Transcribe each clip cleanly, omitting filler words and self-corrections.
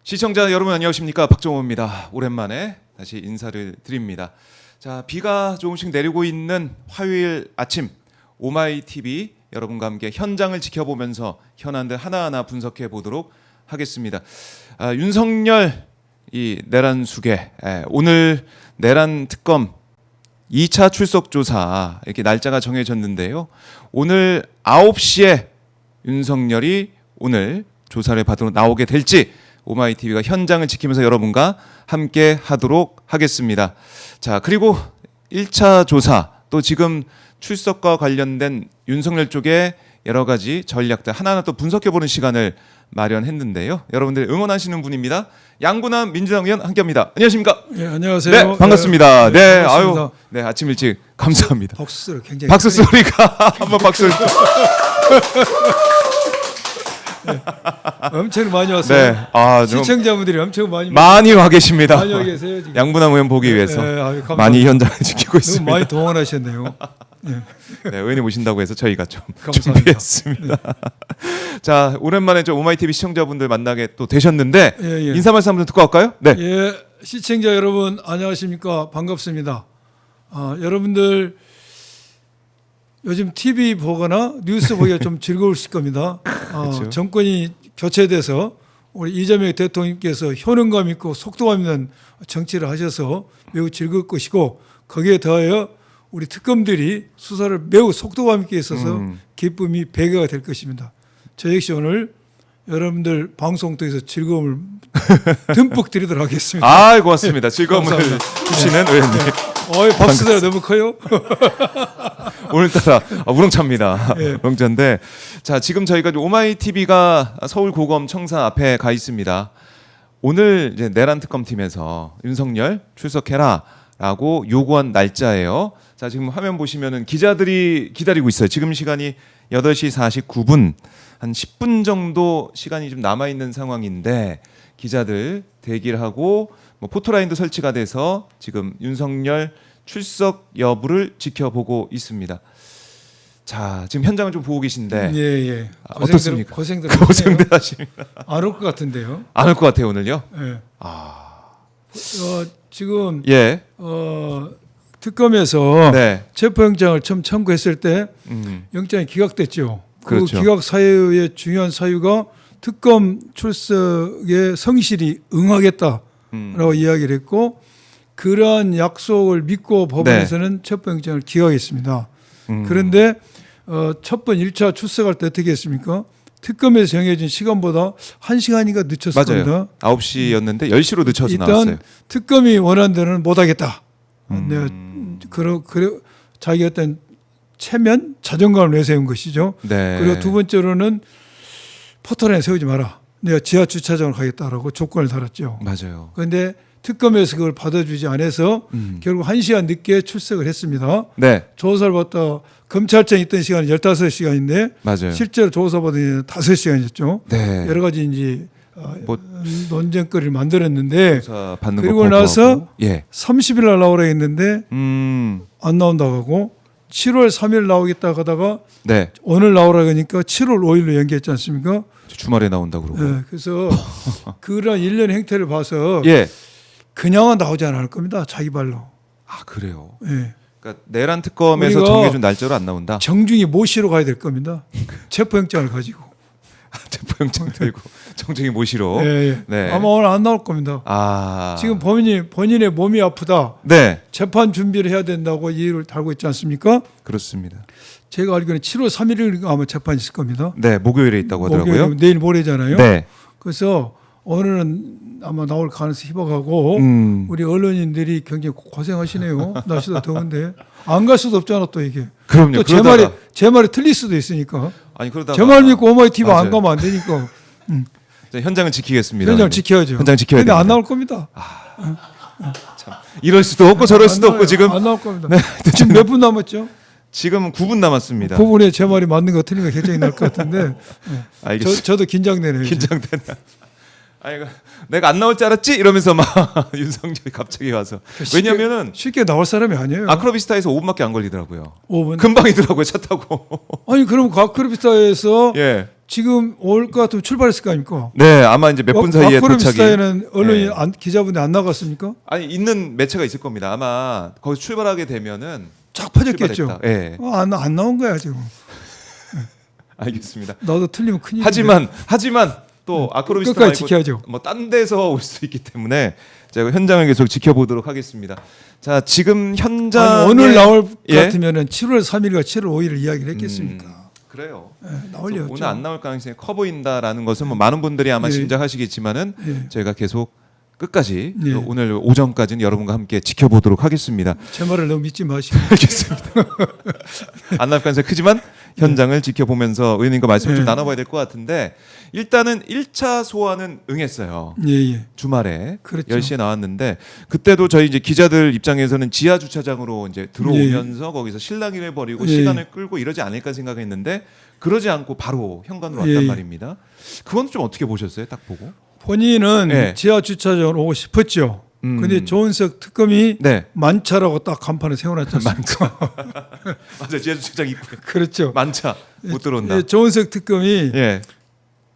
시청자 여러분 안녕하십니까, 박정호입니다. 오랜만에 다시 인사를 드립니다. 자, 비가 조금씩 내리고 있는 화요일 아침 오마이TV 여러분과 함께 현장을 지켜보면서 현안들 하나하나 분석해 보도록 하겠습니다. 윤석열 이 내란 수계, 오늘 내란 특검 2차 출석 조사 이렇게 날짜가 정해졌는데요. 오늘 9시에 윤석열이 오늘 조사를 받으러 나오게 될지 오마이TV가 현장을 지키면서 여러분과 함께 하도록 하겠습니다. 자, 그리고 1차 조사 또 지금 출석과 관련된 윤석열 쪽의 여러 가지 전략들 하나하나 또 분석해보는 시간을 마련했는데요. 여러분들 응원하시는 분입니다. 양군남 민주당 의원 함께합니다. 안녕하십니까? 네, 안녕하세요. 네, 반갑습니다. 네, 반갑습니다. 아유, 네, 아침 일찍 감사합니다. 박수 굉장히 박수 소리가 한번 박수. 네, 엄청 많이 왔어요. 네, 좀 시청자분들이 엄청 많이 와 계십니다. 많이 와 계세요 지금. 양분남 의원 보기 위해서 아유, 감사합니다. 많이 현장을 지키고 너무 있습니다. 많이 동원하셨네요. 네. 네, 의원님 오신다고 해서 저희가 좀 감사합니다. 준비했습니다. 자, 오랜만에 저 오마이TV 시청자분들 만나게 또 되셨는데 예. 인사 말씀 한번 듣고 갈까요? 네. 예, 시청자 여러분 안녕하십니까? 반갑습니다. 여러분들 요즘 TV 보거나 뉴스 보기가 좀 즐거우실 겁니다. 그렇죠. 정권이 교체돼서 우리 이재명 대통령께서 효능감 있고 속도감 있는 정치를 하셔서 매우 즐거울 것이고, 거기에 더하여 우리 특검들이 수사를 매우 속도감 있게 있어서 기쁨이 배가가 될 것입니다. 저 역시 오늘 여러분들 방송 통해서 즐거움을 듬뿍 드리도록 하겠습니다. 아, 고맙습니다. 즐거움을 주시는 의원님. 박수가 너무 커요. 오늘따라 우렁차입니다. 예. 우렁차인데, 자, 지금 저희가 오마이TV가 서울고검 청사 앞에 가 있습니다. 오늘 이제 내란 특검팀에서 윤석열 출석해라라고 요구한 날짜예요. 자, 지금 화면 보시면은 기자들이 기다리고 있어요. 지금 시간이 8시 49분, 한 10분 정도 시간이 좀 남아 있는 상황인데 기자들 대기를 하고 포토라인도 설치가 돼서 지금 윤석열 출석 여부를 지켜보고 있습니다. 자, 지금 현장을 좀 보고 계신데 예. 어떻습니까? 고생들 고생들 하십니다. 안 올 것 같은데요. 안 올 것 같아요, 오늘요? 예. 지금 예. 특검에서 네. 체포영장을 처음 청구했을 때 영장이 기각됐죠. 그렇죠. 그 기각 사유의 중요한 사유가 특검 출석에 성실히 응하겠다라고 이야기를 했고, 그러한 약속을 믿고 법원에서는 체포영장을 기각했습니다. 그런데 첫 번 1차 출석할 때 어떻게 했습니까? 특검에서 정해진 시간보다 1시간인가 늦췄을 맞아요. 겁니다. 9시였는데 10시로 늦춰서 일단 나왔어요. 특검이 원하는 대로는 못하겠다. 내가 그래 자기 어떤 체면, 자존감을 내세운 것이죠. 네. 그리고 두 번째로는 포토라인 세우지 마라. 내가 지하 주차장을 가겠다라고 조건을 달았죠. 맞아요. 그런데 특검에서 그걸 받아주지 않아서 결국 1시간 늦게 출석을 했습니다. 네. 조사를 받다 검찰청에 있던 시간이 15시간인데 맞아요. 실제로 조사받은 5시간이었죠. 네. 여러 가지 이제 뭐 논쟁거리를 만들었는데, 조사 받는 그리고 거 나서 거부하고. 예. 30일 날 나오라 했는데 안 나온다고 하고 7월 3일 나오겠다고 하다가 네. 오늘 나오라 하니까 7월 5일로 연기했지 않습니까? 주말에 나온다 그러고. 네, 그래서 그런 일련 행태를 봐서 예. 그냥은 나오지 않을 겁니다. 자기 발로. 아, 그래요. 네. 그러니까 내란 특검에서 우리가 정해준 날짜로 안 나온다. 정중히 모시러 가야 될 겁니다. 체포영장을 가지고. 체포영장 들고 정중히 모시러. 예. 네. 아마 오늘 안 나올 겁니다. 아. 지금 본인의 몸이 아프다. 네. 재판 준비를 해야 된다고 이유를 달고 있지 않습니까? 그렇습니다. 제가 제가 알기로는 7월 3일에 아마 재판이 있을 겁니다. 네, 목요일에 있다고 하더라고요. 목요일, 내일 모레잖아요. 네. 그래서 오늘은 아마 나올 가능성이 희박하고 우리 언론인들이 굉장히 고생하시네요. 날씨도 더운데 안 갈 수도 없잖아 또 이게. 그럼요. 또 제 말이 틀릴 수도 있으니까. 아니 그러다가 제 말 믿고 오마이TV 맞아요. 안 가면 안 되니까. 자, 현장을 지키겠습니다. 현장 지켜야죠. 현장 지켜야 근데 됩니다. 안 나올 겁니다. 참. 이럴 수도 없고 저럴 수도 안 없고 나와요. 지금 안 나올 겁니다. 네. 지금 몇 분 남았죠? 지금 9분 남았습니다. 그 부분에 제 말이 맞는 거 틀린 거 굉장히 날 것 같은데. 알겠습니다. 저도 긴장되네요. 이제. 긴장되네. 아이고, 내가 안 나올 줄 알았지? 이러면서 막 윤석열이 갑자기 와서. 왜냐면은 쉽게 나올 사람이 아니에요. 아크로비스타에서 5분밖에 안 걸리더라고요. 5분. 금방이더라고요, 차 타고. 아니 그럼 아크로비스타에서 예. 지금 올 것 같으면 출발했을 거 아닙니까? 네, 아마 이제 몇 분 사이에 와쿠름 도착이. 스타에는 언론이 네. 기자분들 안 나갔습니까? 아니 있는 매체가 있을 겁니다. 아마 거기 출발하게 되면은 쫙 퍼졌겠죠. 출발했다. 예. 안 나온 거야 지금. 알겠습니다. 나도 틀리면 큰일. 하지만 또 아크로비스타 끝까지 말고 지켜야죠. 뭐 딴 데서 올 수 있기 때문에 제가 현장을 계속 지켜보도록 하겠습니다. 자, 지금 현장 오늘 나올 것 예? 같으면은 7월 3일과 7월 5일을 이야기를 했겠습니까? 그래요. 나올 리 없죠. 오늘 안 나올 가능성이 커 보인다라는 것은 뭐 많은 분들이 아마 예. 짐작하시겠지만은 예. 저희가 계속 끝까지 예. 오늘 오전까지는 여러분과 함께 지켜보도록 하겠습니다. 제 말을 너무 믿지 마시고. 알겠습니다. 안 나올 가능성이 크지만 현장을 지켜보면서 의원님과 말씀을 좀 예. 나눠봐야 될 것 같은데 일단은 1차 소환은 응했어요. 예. 주말에 그렇죠. 10시에 나왔는데 그때도 저희 이제 기자들 입장에서는 지하 주차장으로 이제 들어오면서 거기서 실랑이를 벌이고 예. 시간을 끌고 이러지 않을까 생각했는데 그러지 않고 바로 현관으로 왔단 예. 말입니다. 그건 좀 어떻게 보셨어요? 딱 보고? 본인은 예. 지하 주차장으로 오고 싶었죠. 근데 조은석 특검이 네. 만차라고 딱 간판을 세워놨지 않습니까? 맞아요. 지하 주차장 입구에 그렇죠. 만차 못 들어온다. 예, 조은석 특검이 예.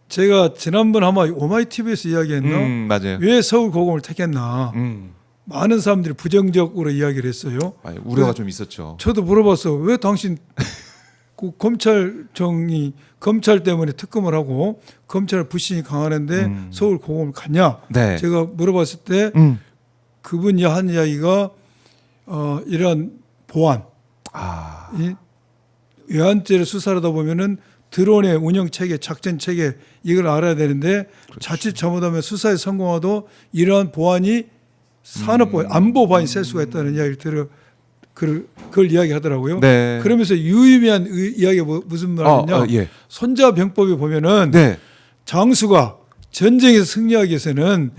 제가 지난번 아마 오마이 TV에서 이야기했나? 맞아요. 왜 서울 고검을 택했나? 음. 많은 사람들이 부정적으로 이야기를 했어요. 아니, 우려가 좀 있었죠. 저도 물어봤어. 왜 당신 그 검찰청이 검찰 때문에 특검을 하고 검찰 불신이 강하는데 서울 고검을 갔냐? 네. 제가 물어봤을 때 그분이 한 이야기가 이런 보안, 아. 이 외환죄를 수사하다 보면은 드론의 운영 체계, 작전 체계 이걸 알아야 되는데 자칫 잘못하면 수사에 성공하도 이러한 보안이 산업 보안, 안보 보안이 셀 수가 있다는 이야기를 들어 그걸 이야기하더라고요. 네. 그러면서 유의미한 이야기가 무슨 말이냐? 예. 손자병법에 보면은 네. 장수가 전쟁에서 승리하기 위해서는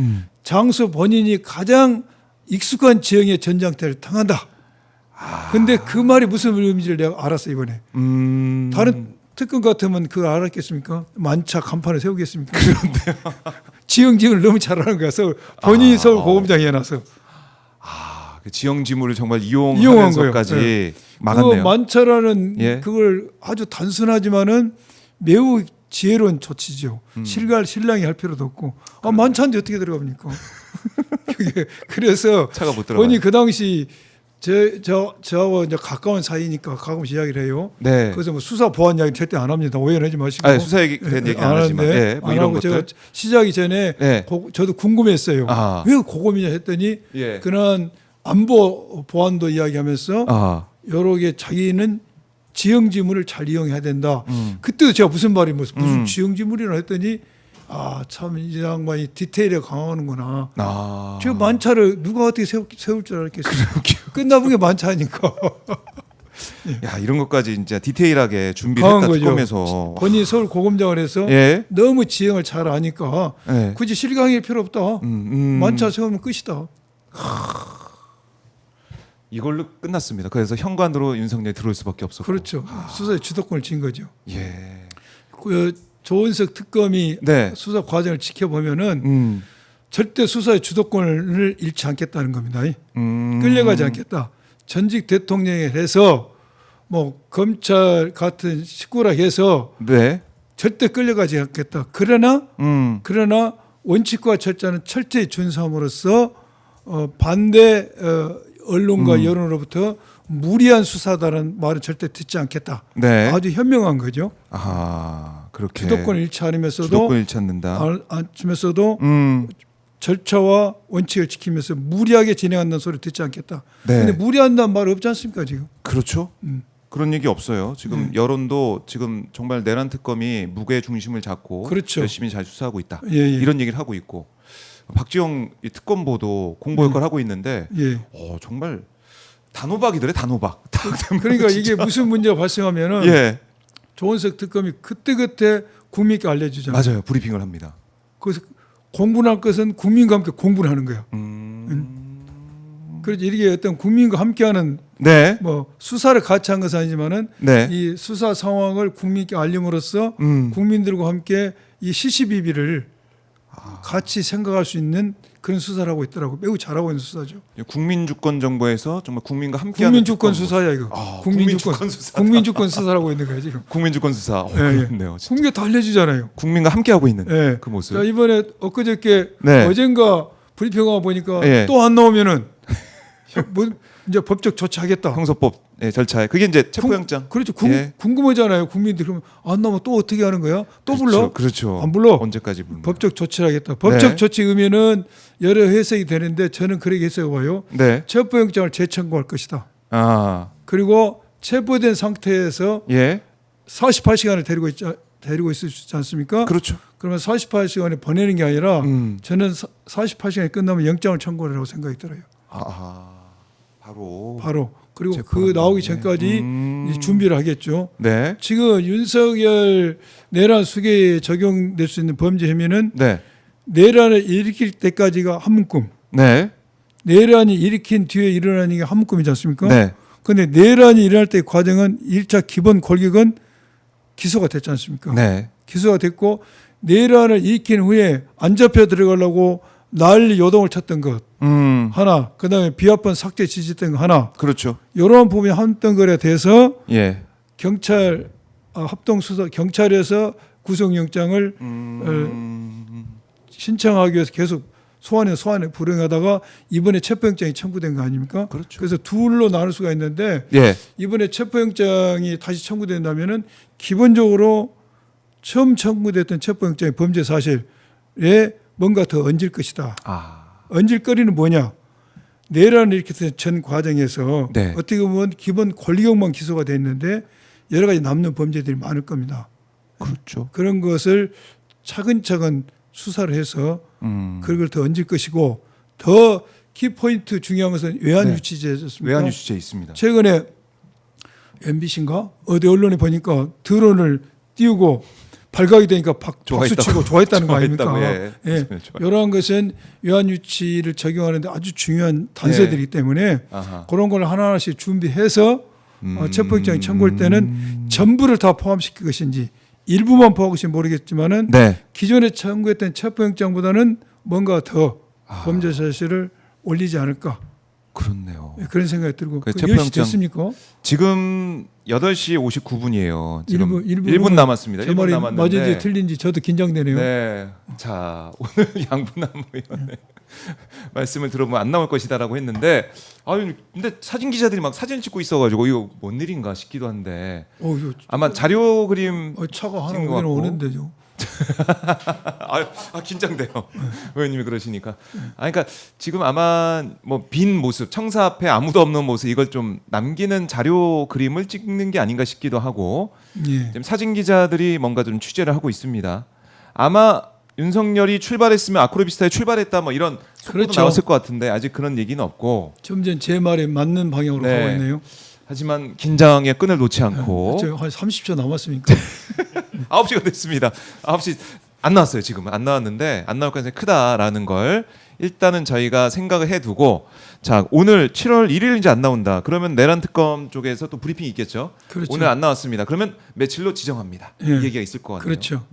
장수 본인이 가장 익숙한 지형의 전장터를 당한다. 근데 그 말이 무슨 의미인지를 내가 알았어 이번에. 다른 특검 같으면 그걸 알았겠습니까? 만차 간판을 세우겠습니까? 그런데요. 지형지을 너무 잘하는 거야. 본인이 서울 고검장에 해놔서. 그 지형 지물을 정말 이용한 이용하면서까지 거예요. 막았네요. 그 만차라는 예. 그걸 아주 단순하지만은 매우 지혜로운 조치죠. 신랑이 할 필요도 없고. 만차인데 어떻게 들어갑니까? 그래서 차가 못 들어가요. 본인이 그 당시 저하고 이제 가까운 사이니까 가끔씩 이야기를 해요. 네. 그래서 뭐 수사 보안 이야기 절대 안 합니다. 오해하지 마시고. 아니, 수사 얘기 된 얘기 안 하지만 예, 뭐 안 이런 하고 것들. 제가 시작이 전에 네. 저도 궁금했어요. 아. 왜 고검이냐 했더니 예. 그런 안보 보안도 이야기하면서 아. 여러 개 자기는 지형지물을 잘 이용해야 된다. 그때도 제가 무슨 말이 무슨 지형지물이라 했더니 참 이 양반이 디테일에 강하는구나. 아. 저 만차를 누가 어떻게 세울 줄 알겠어요. 끝나본 게 만차니까. 야, 이런 것까지 진짜 디테일하게 준비를 강한 했다 거죠. 특검에서. 본인이 서울 고검장을 해서 예. 너무 지형을 잘 아니까 예. 굳이 실강일 필요 없다. 만차 세우면 끝이다. 이걸로 끝났습니다. 그래서 현관으로 윤석열이 들어올 수밖에 없었고. 그렇죠. 수사의 주도권을 쥔 거죠. 예. 그 조은석 특검이 네. 수사 과정을 지켜보면은 절대 수사의 주도권을 잃지 않겠다는 겁니다. 끌려가지 않겠다. 전직 대통령에 해서 뭐 검찰 같은 식구라 해서 네. 절대 끌려가지 않겠다. 그러나 음. 원칙과 절차는 철저히 준수함으로써 반대 언론과 여론으로부터 무리한 수사다라는 말은 절대 듣지 않겠다. 네. 아주 현명한 거죠. 아, 그렇게. 주도권을 잃지 않으면서도 주도권을 잃지 않는다. 않으면서도 음. 절차와 원칙을 지키면서 무리하게 진행한다는 소리 듣지 않겠다. 네. 근데 무리한다는 말 없지 않습니까 지금? 그렇죠. 그런 얘기 없어요. 지금 여론도 지금 정말 내란 특검이 무게 중심을 잡고 그렇죠. 열심히 잘 수사하고 있다. 예, 예. 이런 얘기를 하고 있고 박지영 이 특검보도 공보 역할을 하고 있는데 예. 정말 단호박이더래 단호박. 그러니까 이게 무슨 문제가 발생하면은 예. 조은석 특검이 그때그때 국민께 알려주잖아요. 맞아요. 브리핑을 합니다. 그래서 공부를 할 것은 국민과 함께 공부를 하는 거예요. 그래서 이게 어떤 국민과 함께하는 네. 뭐 수사를 같이 한 것은 아니지만은 네. 이 수사 상황을 국민께 알림으로써 국민들과 함께 이 시시비비를 같이 생각할 수 있는 그런 수사를 하고 있더라고. 매우 잘하고 있는 수사죠. 국민주권정보에서 정말 국민과 함께하는 국민주권 수사야 이거. 국민주권 수사. 국민주권 수사를 하고 있는 거야 지금. 국민주권 수사. 예, 예. 그렇네요. 진짜. 국민이 다 알려주잖아요. 국민과 함께하고 있는 예. 그 모습. 자, 이번에 엊그저께 네. 어젠가 브리핑화 보니까 예. 또 안 나오면은 뭐 이제 법적 조치하겠다. 형소법 절차에 그게 이제 체포영장. 그렇죠. 예. 궁금하잖아요. 국민들 그러면 안 나오면 또 어떻게 하는 거야? 또 불러? 그렇죠. 안 불러? 언제까지 불러? 법적 조치를 하겠다. 법적 네. 조치 의미는 여러 해석이 되는데 저는 그렇게 해석해 봐요. 네. 체포영장을 재청구할 것이다. 아, 그리고 체포된 상태에서 예. 48시간을 데리고 있지 않습니까? 그렇죠. 그러면 48시간에 보내는 게 아니라 음. 저는 48시간이 끝나면 영장을 청구하라고 생각이 들어요. 바로. 그리고 그 나오기 전까지 이제 준비를 하겠죠. 네. 지금 윤석열 내란 수계에 적용될 수 있는 범죄 혐의는 네. 내란을 일으킬 때까지가 한 묶음. 네. 내란이 일으킨 뒤에 일어나는 게 한 묶음이지 않습니까? 네. 그런데 내란이 일어날 때 과정은 1차 기본 골격은 기소가 됐지 않습니까? 네. 기소가 됐고 내란을 일으킨 후에 안 잡혀 들어가려고 난리 요동을 쳤던 것 하나, 그다음에 비합헌 삭제 지지했던 거 하나, 그렇죠. 이런 부분이 한 덩어리에 대해서 예. 경찰 합동 수사 경찰에서 구속영장을 신청하기 위해서 계속 소환에 불응하다가 이번에 체포영장이 청구된 거 아닙니까? 그렇죠. 그래서 둘로 나눌 수가 있는데 예. 이번에 체포영장이 다시 청구된다면은 기본적으로 처음 청구됐던 체포영장의 범죄 사실에 뭔가 더 얹을 것이다. 얹을 거리는 뭐냐? 내란을 일으켰던 전 과정에서 네. 어떻게 보면 기본 권리형만 기소가 됐는데 여러 가지 남는 범죄들이 많을 겁니다. 그렇죠. 그런 것을 차근차근 수사를 해서 그걸 더 얹을 것이고 더 키포인트 중요한 것은 외환유치제였습니다. 외환유치제 있습니다. 최근에 MBC인가 어디 언론에 보니까 드론을 띄우고 발각이 되니까 박수 치고 좋아했다는 거 아닙니까? 예. 이러한 것은 외환유치를 적용하는데 아주 중요한 단서들이기 때문에 그런 걸 하나하나씩 준비해서 체포영장이 청구할 때는 전부를 다 포함시킬 것인지 일부만 포함할 것인지 모르겠지만은 네. 기존에 청구했던 체포영장보다는 뭔가 더 범죄 사실을 올리지 않을까. 그렇네요. 그런 생각이 들고 그 몇 시 됐습니까? 지금 8시 59분이에요. 지금 1분 1분 남았습니다. 제 1분 말이 남았는데. 맞은지 틀린지 저도 긴장되네요. 네. 자, 오늘 양분남 의원의 말씀을 들어보면 안 나올 것이다라고 했는데 근데 사진 기자들이 막 사진 찍고 있어 가지고 이거 뭔 일인가 싶기도 한데. 아마 자료 그림 차가 하나 찍은 것 오기는 같고. 오는데요. 긴장돼요. 의원님이 그러시니까. 그러니까 지금 아마 뭐 빈 모습, 청사 앞에 아무도 없는 모습 이걸 좀 남기는 자료 그림을 찍는 게 아닌가 싶기도 하고 예. 지금 사진 기자들이 뭔가 좀 취재를 하고 있습니다. 아마 윤석열이 출발했으면 아크로비스타에 출발했다 뭐 이런 속보도 그렇죠. 나왔을 것 같은데 아직 그런 얘기는 없고. 점점 제 말에 맞는 방향으로 네. 가고 있네요. 하지만 긴장의 끈을 놓지 않고 한 30초 남았습니까? 9시가 됐습니다. 9시 안 나왔어요. 지금 안 나왔는데 안 나올 가능성이 크다라는 걸 일단은 저희가 생각을 해두고 자 오늘 7월 1일인지 안 나온다. 그러면 내란 특검 쪽에서 또 브리핑이 있겠죠. 그렇죠. 오늘 안 나왔습니다. 그러면 며칠로 지정합니다. 예. 이 얘기가 있을 것 같아요. 그렇죠.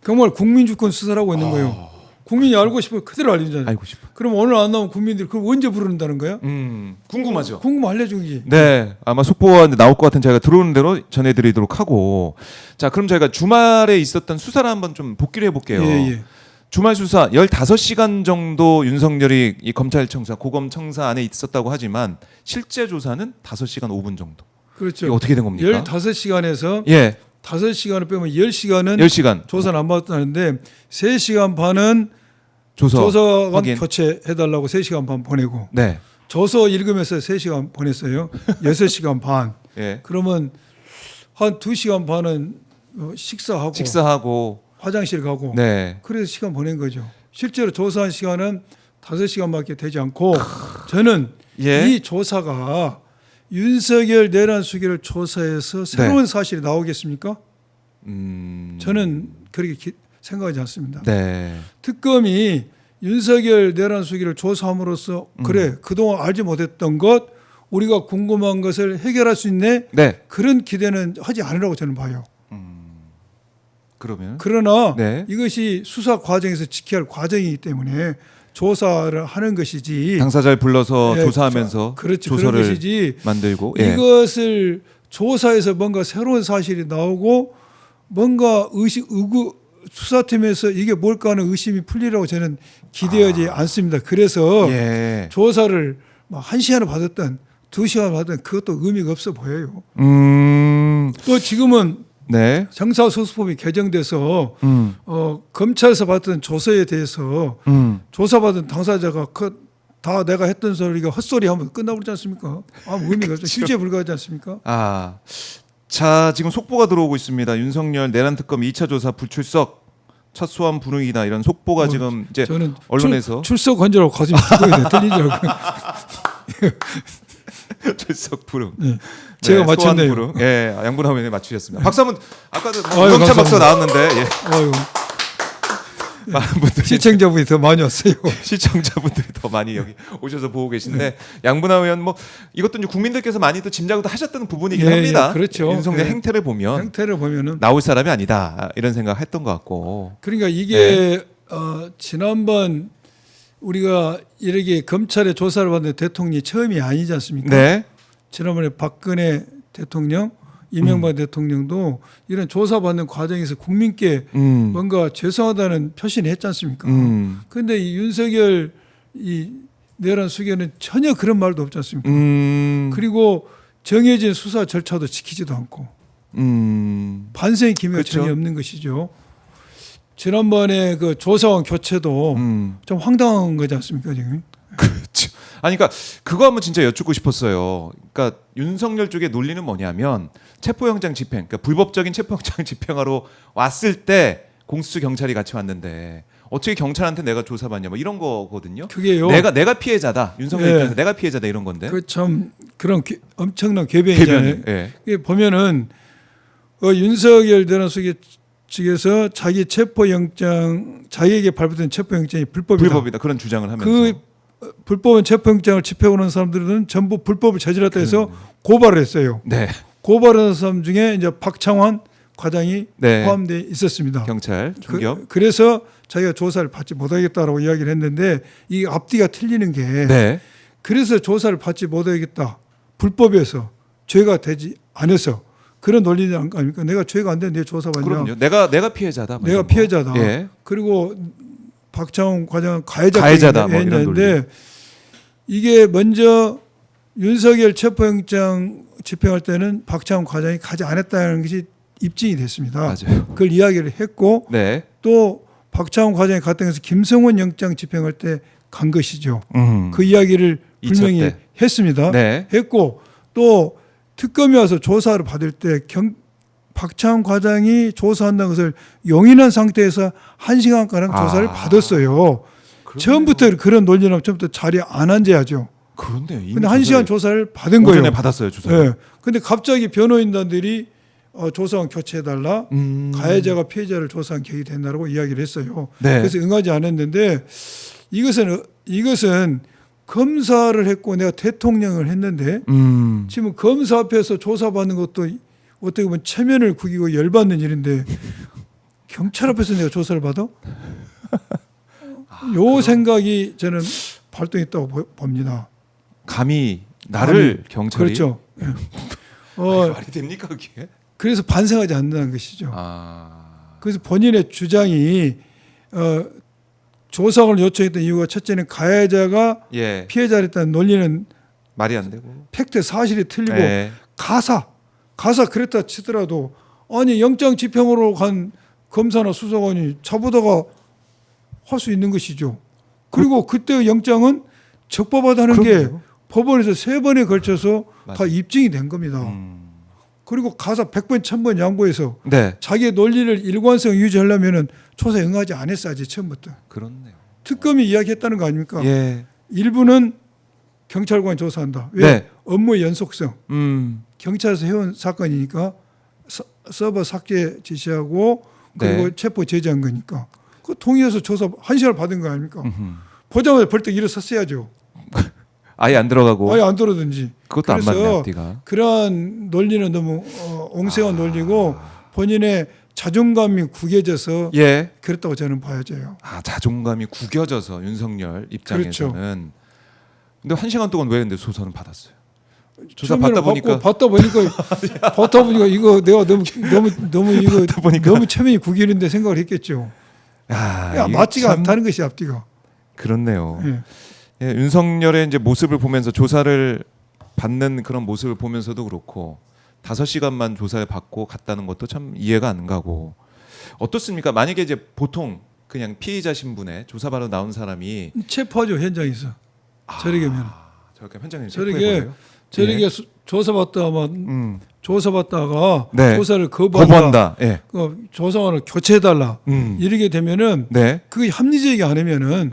정말 국민주권 수사라고 있는 거예요. 국민이 알고 싶으면 그대로 알리잖아요. 알고 싶어. 그럼 오늘 안 나온 국민들이 그걸 언제 부르는다는 거야? 궁금하죠. 궁금하면 알려주기. 네, 아마 속보가 나올 것 같은 저희가 들어오는 대로 전해드리도록 하고 자 그럼 저희가 주말에 있었던 수사를 한번 좀 복기를 해볼게요. 예. 주말 수사 15시간 정도 윤석열이 이 검찰청사 고검청사 안에 있었다고 하지만 실제 조사는 5시간 5분 정도. 그렇죠. 이거 어떻게 된 겁니까? 15시간에서 예, 5시간을 빼면 10시간은 10시간 조사를 안 받았다는데 3시간 반은 조사관 확인. 교체해달라고 3시간 반 보내고 네, 조서 읽으면서 3시간 보냈어요. 6시간 반. 예, 그러면 한 2시간 반은 식사하고 화장실 가고 네, 그래서 시간 보낸 거죠. 실제로 조사한 시간은 5시간밖에 되지 않고 저는 예. 이 조사가 윤석열 내란 수계를 조사해서 새로운 사실이 나오겠습니까? 저는 그렇게 생각하지 않습니다. 네, 특검이 윤석열 내란 수기를 조사함으로써 그래 그동안 알지 못했던 것 우리가 궁금한 것을 해결할 수 있네 네. 그런 기대는 하지 않으라고 저는 봐요. 그러면 그러나 네. 이것이 수사 과정에서 지켜야 할 과정이기 때문에 조사를 하는 것이지. 당사자를 불러서 예, 조사하면서 그렇지, 그런 조서를 것이지. 만들고 예. 이것을 조사에서 뭔가 새로운 사실이 나오고 뭔가 수사팀에서 이게 뭘까 하는 의심이 풀리라고 저는 기대하지 않습니다. 그래서 예. 조사를 뭐 1시간을 받았든 2시간을 받았든 그것도 의미가 없어 보여요. 또 지금은 네. 형사소수법이 개정돼서 음. 검찰에서 받던 조서에 대해서 조사받은 당사자가 다 내가 했던 소리가 헛소리 하면 끝나버리지 않습니까? 아무 의미가 없죠. 실제 불가하지 않습니까? 아, 자 지금 속보가 들어오고 있습니다. 윤석열 내란 특검 2차 조사 불출석 첫 소환 불응이다 이런 속보가 지금 이제 저는 언론에서 출석 관절하고 가슴이 두근거리네. 틀린 줄 알고. 출석 불응. 네. 제가 소환 맞췄네요. 불응. 예, 양분하면 맞추셨습니다. 박수 한번 아까도 뭐 아유, 우렁찬 박수 감사합니다. 나왔는데 예. 아유, 많은 분들이 시청자분이 더 많이 왔어요. 시청자분들이 더 많이 여기 오셔서 보고 계신데 양분하 의원 뭐 이것도 이제 국민들께서 많이 또 짐작도 하셨던 부분이긴 예, 합니다. 예, 그렇죠. 윤석열 예. 행태를 보면 형태를 보면은 나올 사람이 아니다 이런 생각했던 것 같고. 그러니까 이게 지난번 우리가 이렇게 검찰의 조사를 받는 대통령이 처음이 아니지 않습니까? 네. 지난번에 박근혜 대통령, 이명박 대통령도 이런 조사받는 과정에서 국민께 뭔가 죄송하다는 표시를 했지 않습니까? 그런데 이 윤석열 이 내란 수계는 전혀 그런 말도 없지 않습니까? 그리고 정해진 수사 절차도 지키지도 않고 반성의 기미가 그렇죠. 전혀 없는 것이죠. 지난번에 그 조사원 교체도 좀 황당한 거지 않습니까 지금? 그렇죠. 아니 그러니까 그거 한번 진짜 여쭙고 싶었어요. 그러니까 윤석열 쪽의 논리는 뭐냐면 체포영장 집행, 그러니까 불법적인 체포영장 집행하러 왔을 때 공수처 경찰이 같이 왔는데 어떻게 경찰한테 내가 조사받냐 뭐 이런 거거든요. 그게요. 내가 피해자다. 윤석열 예. 입장에서 내가 피해자다 이런 건데. 그 참 그런 엄청난 궤변이잖아요. 개변. 예. 이게 보면은 윤석열 내란 수계 측에서 자기 체포영장 자기에게 발부된 체포영장이 불법이다 그런 주장을 하면서. 그 불법은 체포영장을 집행하는 사람들은 전부 불법을 저질렀다 해서 고발을 했어요. 네. 고발한 사람 중에 이제 박창환 과장이 네. 포함되어 있었습니다. 경찰 총격. 그래서 자기가 조사를 받지 못하겠다라고 이야기를 했는데 이 앞뒤가 틀리는 게 네. 그래서 조사를 받지 못하겠다. 불법에서 죄가 되지 않아서 그런 논리는 아닙니까? 내가 죄가 안 되는데 조사받냐? 그럼요. 내가 피해자다. 뭐 내가 이런 거. 피해자다. 예. 그리고 박창훈 과장은 가해자다 뭐 이런 논리. 했는데 이게 먼저 윤석열 체포영장 집행할 때는 박창훈 과장이 가지 않았다는 것이 입증이 됐습니다. 맞아요. 그걸 이야기를 했고 네. 또 박창훈 과장이 갔다 해서 김성원 영장 집행할 때 간 것이죠. 그 이야기를 2차 분명히 때. 했습니다. 네. 했고 또 특검이 와서 조사를 받을 때 박창훈 과장이 조사한다는 것을 용인한 상태에서 1시간가량 조사를 받았어요. 그러네요. 처음부터 그런 논리는 처음부터 자리에 안 앉아야죠. 그런데요. 이미 근데 1시간 조사를 받은 오전에 거예요. 받았어요 조사. 예. 근데 갑자기 변호인단들이 조사원 교체해달라. 가해자가 피해자를 조사한 계획이 된다라고 이야기를 했어요. 네. 그래서 응하지 않았는데 이것은 검사를 했고 내가 대통령을 했는데 지금 검사 앞에서 조사받는 것도 어떻게 보면 체면을 구기고 열받는 일인데 경찰 앞에서 내가 조사를 받아? 요 생각이 저는 발동했다고 봅니다. 감히 나를 경찰이 그렇죠. 예. 말이 됩니까 그게? 그래서 반성하지 않는다는 것이죠. 아. 그래서 본인의 주장이 조사를 요청했던 이유가 첫째는 가해자가 예. 피해자를 했다는 논리는 말이 안 되고. 팩트 사실이 틀리고 예. 가사 그랬다 치더라도 아니 영장 집행으로 간 검사나 수사관이 잡으다가 할 수 있는 것이죠. 그리고 그때 영장은 적법하다는 게 그럼요. 법원에서 3번에 걸쳐서 다 맞아요. 입증이 된 겁니다. 그리고 가사 100번 1000번 양보해서 네. 자기의 논리를 일관성 유지하려면은 조사에 응하지 않았어야지 처음부터. 그렇네요. 특검이 이야기했다는 거 아닙니까? 예. 일부는 경찰관이 조사한다. 왜? 네. 업무의 연속성. 경찰에서 해온 사건이니까 서버 삭제 지시하고 그리고 네. 체포 제지한 거니까. 그 동의해서 조사 1시간을 받은 거 아닙니까? 보자마자 벌떡 일어섰어야죠. 아예 안 들어가고. 아예 안 들어든지. 그것도 안 그래서 맞네 앞뒤가. 그러한 논리는 너무 옹색한 논리고 본인의 자존감이 구겨져서 예. 그랬다고 저는 봐야죠. 아, 자존감이 구겨져서 윤석열 입장에서는. 그렇죠. 근데 1시간 동안 왜 근데 조사는 받았어요? 조사 처음에는 받다 보니까 받다 보니까 이거 내가 너무 이거 너무 체면이 구기는데 생각을 했겠죠. 야, 이게 맞지가 참 않다는 것이 앞뒤가. 그렇네요. 예. 예, 윤석열의 이제 모습을 보면서 조사를 받는 그런 모습을 보면서도 그렇고 5시간만 조사를 받고 갔다는 것도 참 이해가 안 가고 어떻습니까? 만약에 이제 보통 그냥 피의자 신분에 조사받아 나온 사람이 체포하죠 현장에서. 저렇게면 저렇게 현장에 저렇게 조사받다가 조사받다가 네. 조사를 거부한다. 거부한다. 예. 조사관을 교체해달라. 이렇게 되면은 네. 그게 합리적이 아니면은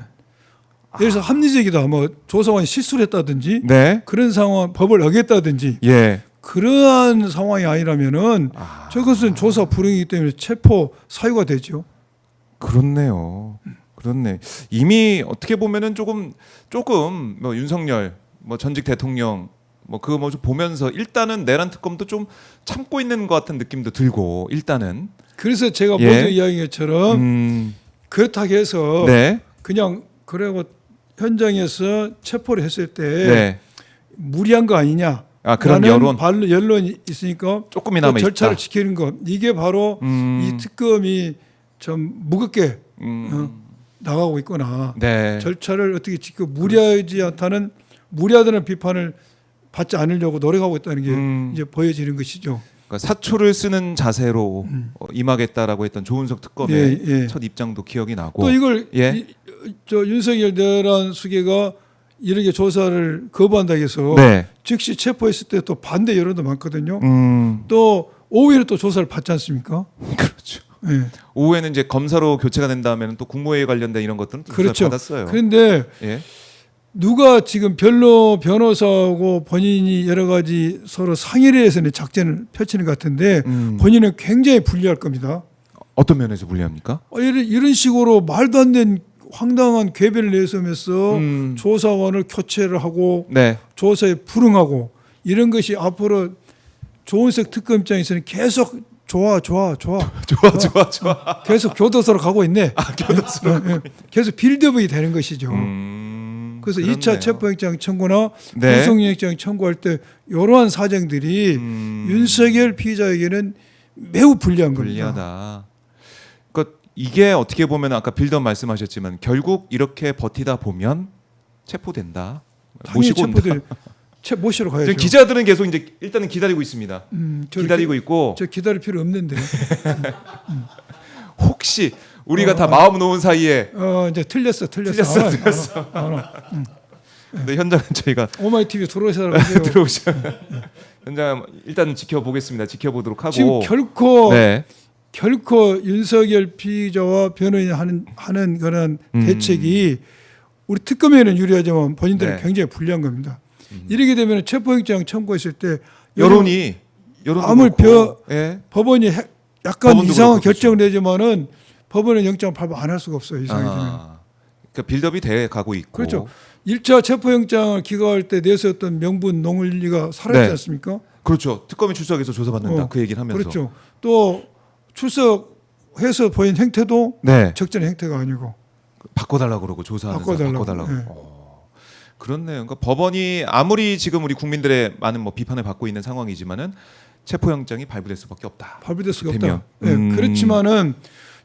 예를 들어서 합리적이다. 뭐 조사관이 실수를 했다든지 네. 그런 상황 법을 어겼다든지 예. 그러한 상황이 아니라면은 저것은 조사 불응이기 때문에 체포 사유가 되죠. 그렇네요. 그렇네. 이미 어떻게 보면은 조금 뭐 윤석열 뭐 전직 대통령 뭐 그거 뭐 좀 보면서 일단은 내란 특검도 좀 참고 있는 것 같은 느낌도 들고 일단은 그래서 제가 예. 모두 이야기한 것처럼 그렇다고 해서 네. 그냥 그리고 현장에서 체포를 했을 때 네. 무리한 거 아니냐? 아, 그런 라는 여론이 있으니까 조금이나마 그 절차를 있다. 지키는 것 이게 바로 이 특검이 좀 무겁게 나가고 있구나. 네. 절차를 어떻게 지켜 무리하지 않다는 무리하다는 비판을 받지 않으려고 노력하고 있다는 게 이제 보여지는 것이죠. 그러니까 사초를 쓰는 자세로 임하겠다라고 했던 조은석 특검의 예. 첫 입장도 기억이 나고 또 이걸 예. 저 윤석열 내란 수계가 이렇게 조사를 거부한다고 해서 네. 즉시 체포했을 때 또 반대 여론도 많거든요. 음. 또 오히려 또 조사를 받지 않습니까? 그렇죠. 예. 오후에는 이제 검사로 교체가 된 다음에는 또 국무회의 관련된 이런 것들은 또 조사를 그렇죠. 받았어요. 그런데 예. 누가 지금 변호사하고 본인이 여러 가지 서로 상의를 해서 작전을 펼치는 것 같은데 본인은 굉장히 불리할 겁니다. 어떤 면에서 불리합니까? 이런 식으로 말도 안 되는 황당한 궤변을 내세우면서 조사관을 교체를 하고 네. 조사에 불응하고 이런 것이 앞으로 조은석 특검 입장에서는 계속 좋아. 계속 교도소로 가고 있네. 교도소로 계속 빌드업이 되는 것이죠. 그래서 그렇네요. 2차 체포영장 청구나 네. 구속영장 청구할 때 이러한 사정들이 윤석열 피의자에게는 매우 불리한 겁니다. 불리하다. 그러니까 이게 어떻게 보면 아까 빌더 말씀하셨지만 결국 이렇게 버티다 보면 체포된다. 당연히 모시고 온다. 체포될 모시러 가야죠. 지금 기자들은 계속 이제 일단은 기다리고 있습니다. 기다리고 있고 저 기다릴 필요 없는데. 혹시 우리가 다 마음 놓은 사이에 이제 틀렸어. 근데 현장은 저희가 오마이 TV 들어오셔라 그래요. 들어오셔. 현장 일단 지켜보겠습니다. 지켜보도록 하고 지금 결코 윤석열 피의자와 변호인이 하는 그런 대책이 우리 특검에는 유리하지만 본인들은 네. 굉장히 불리한 겁니다. 이렇게 되면 체포영장 청구했을 때 여론도 아무리 그렇고, 예. 법원이 약간 법원도 이상한 그렇고, 결정을 내지만은 법원은 영장 발부 안 할 수가 없어요. 이상하게 되면. 그러니까 빌드업이 돼 가고 있고. 그렇죠. 1차 체포영장을 기각할 때 내세웠던 명분 농을리가 사라지지 네. 않습니까? 그렇죠. 특검이 출석해서 조사받는다. 그 얘기를 하면서. 그렇죠. 또 출석해서 보인 행태도 네. 적절한 행태가 아니고 바꿔달라고 그러고 조사하면서 바꿔달라고. 네. 그렇네요. 그러니까 법원이 아무리 지금 우리 국민들의 많은 뭐 비판을 받고 있는 상황이지만은 체포영장이 발부될 수밖에 없다. 발부될 수가 되면. 없다. 네. 그렇지만은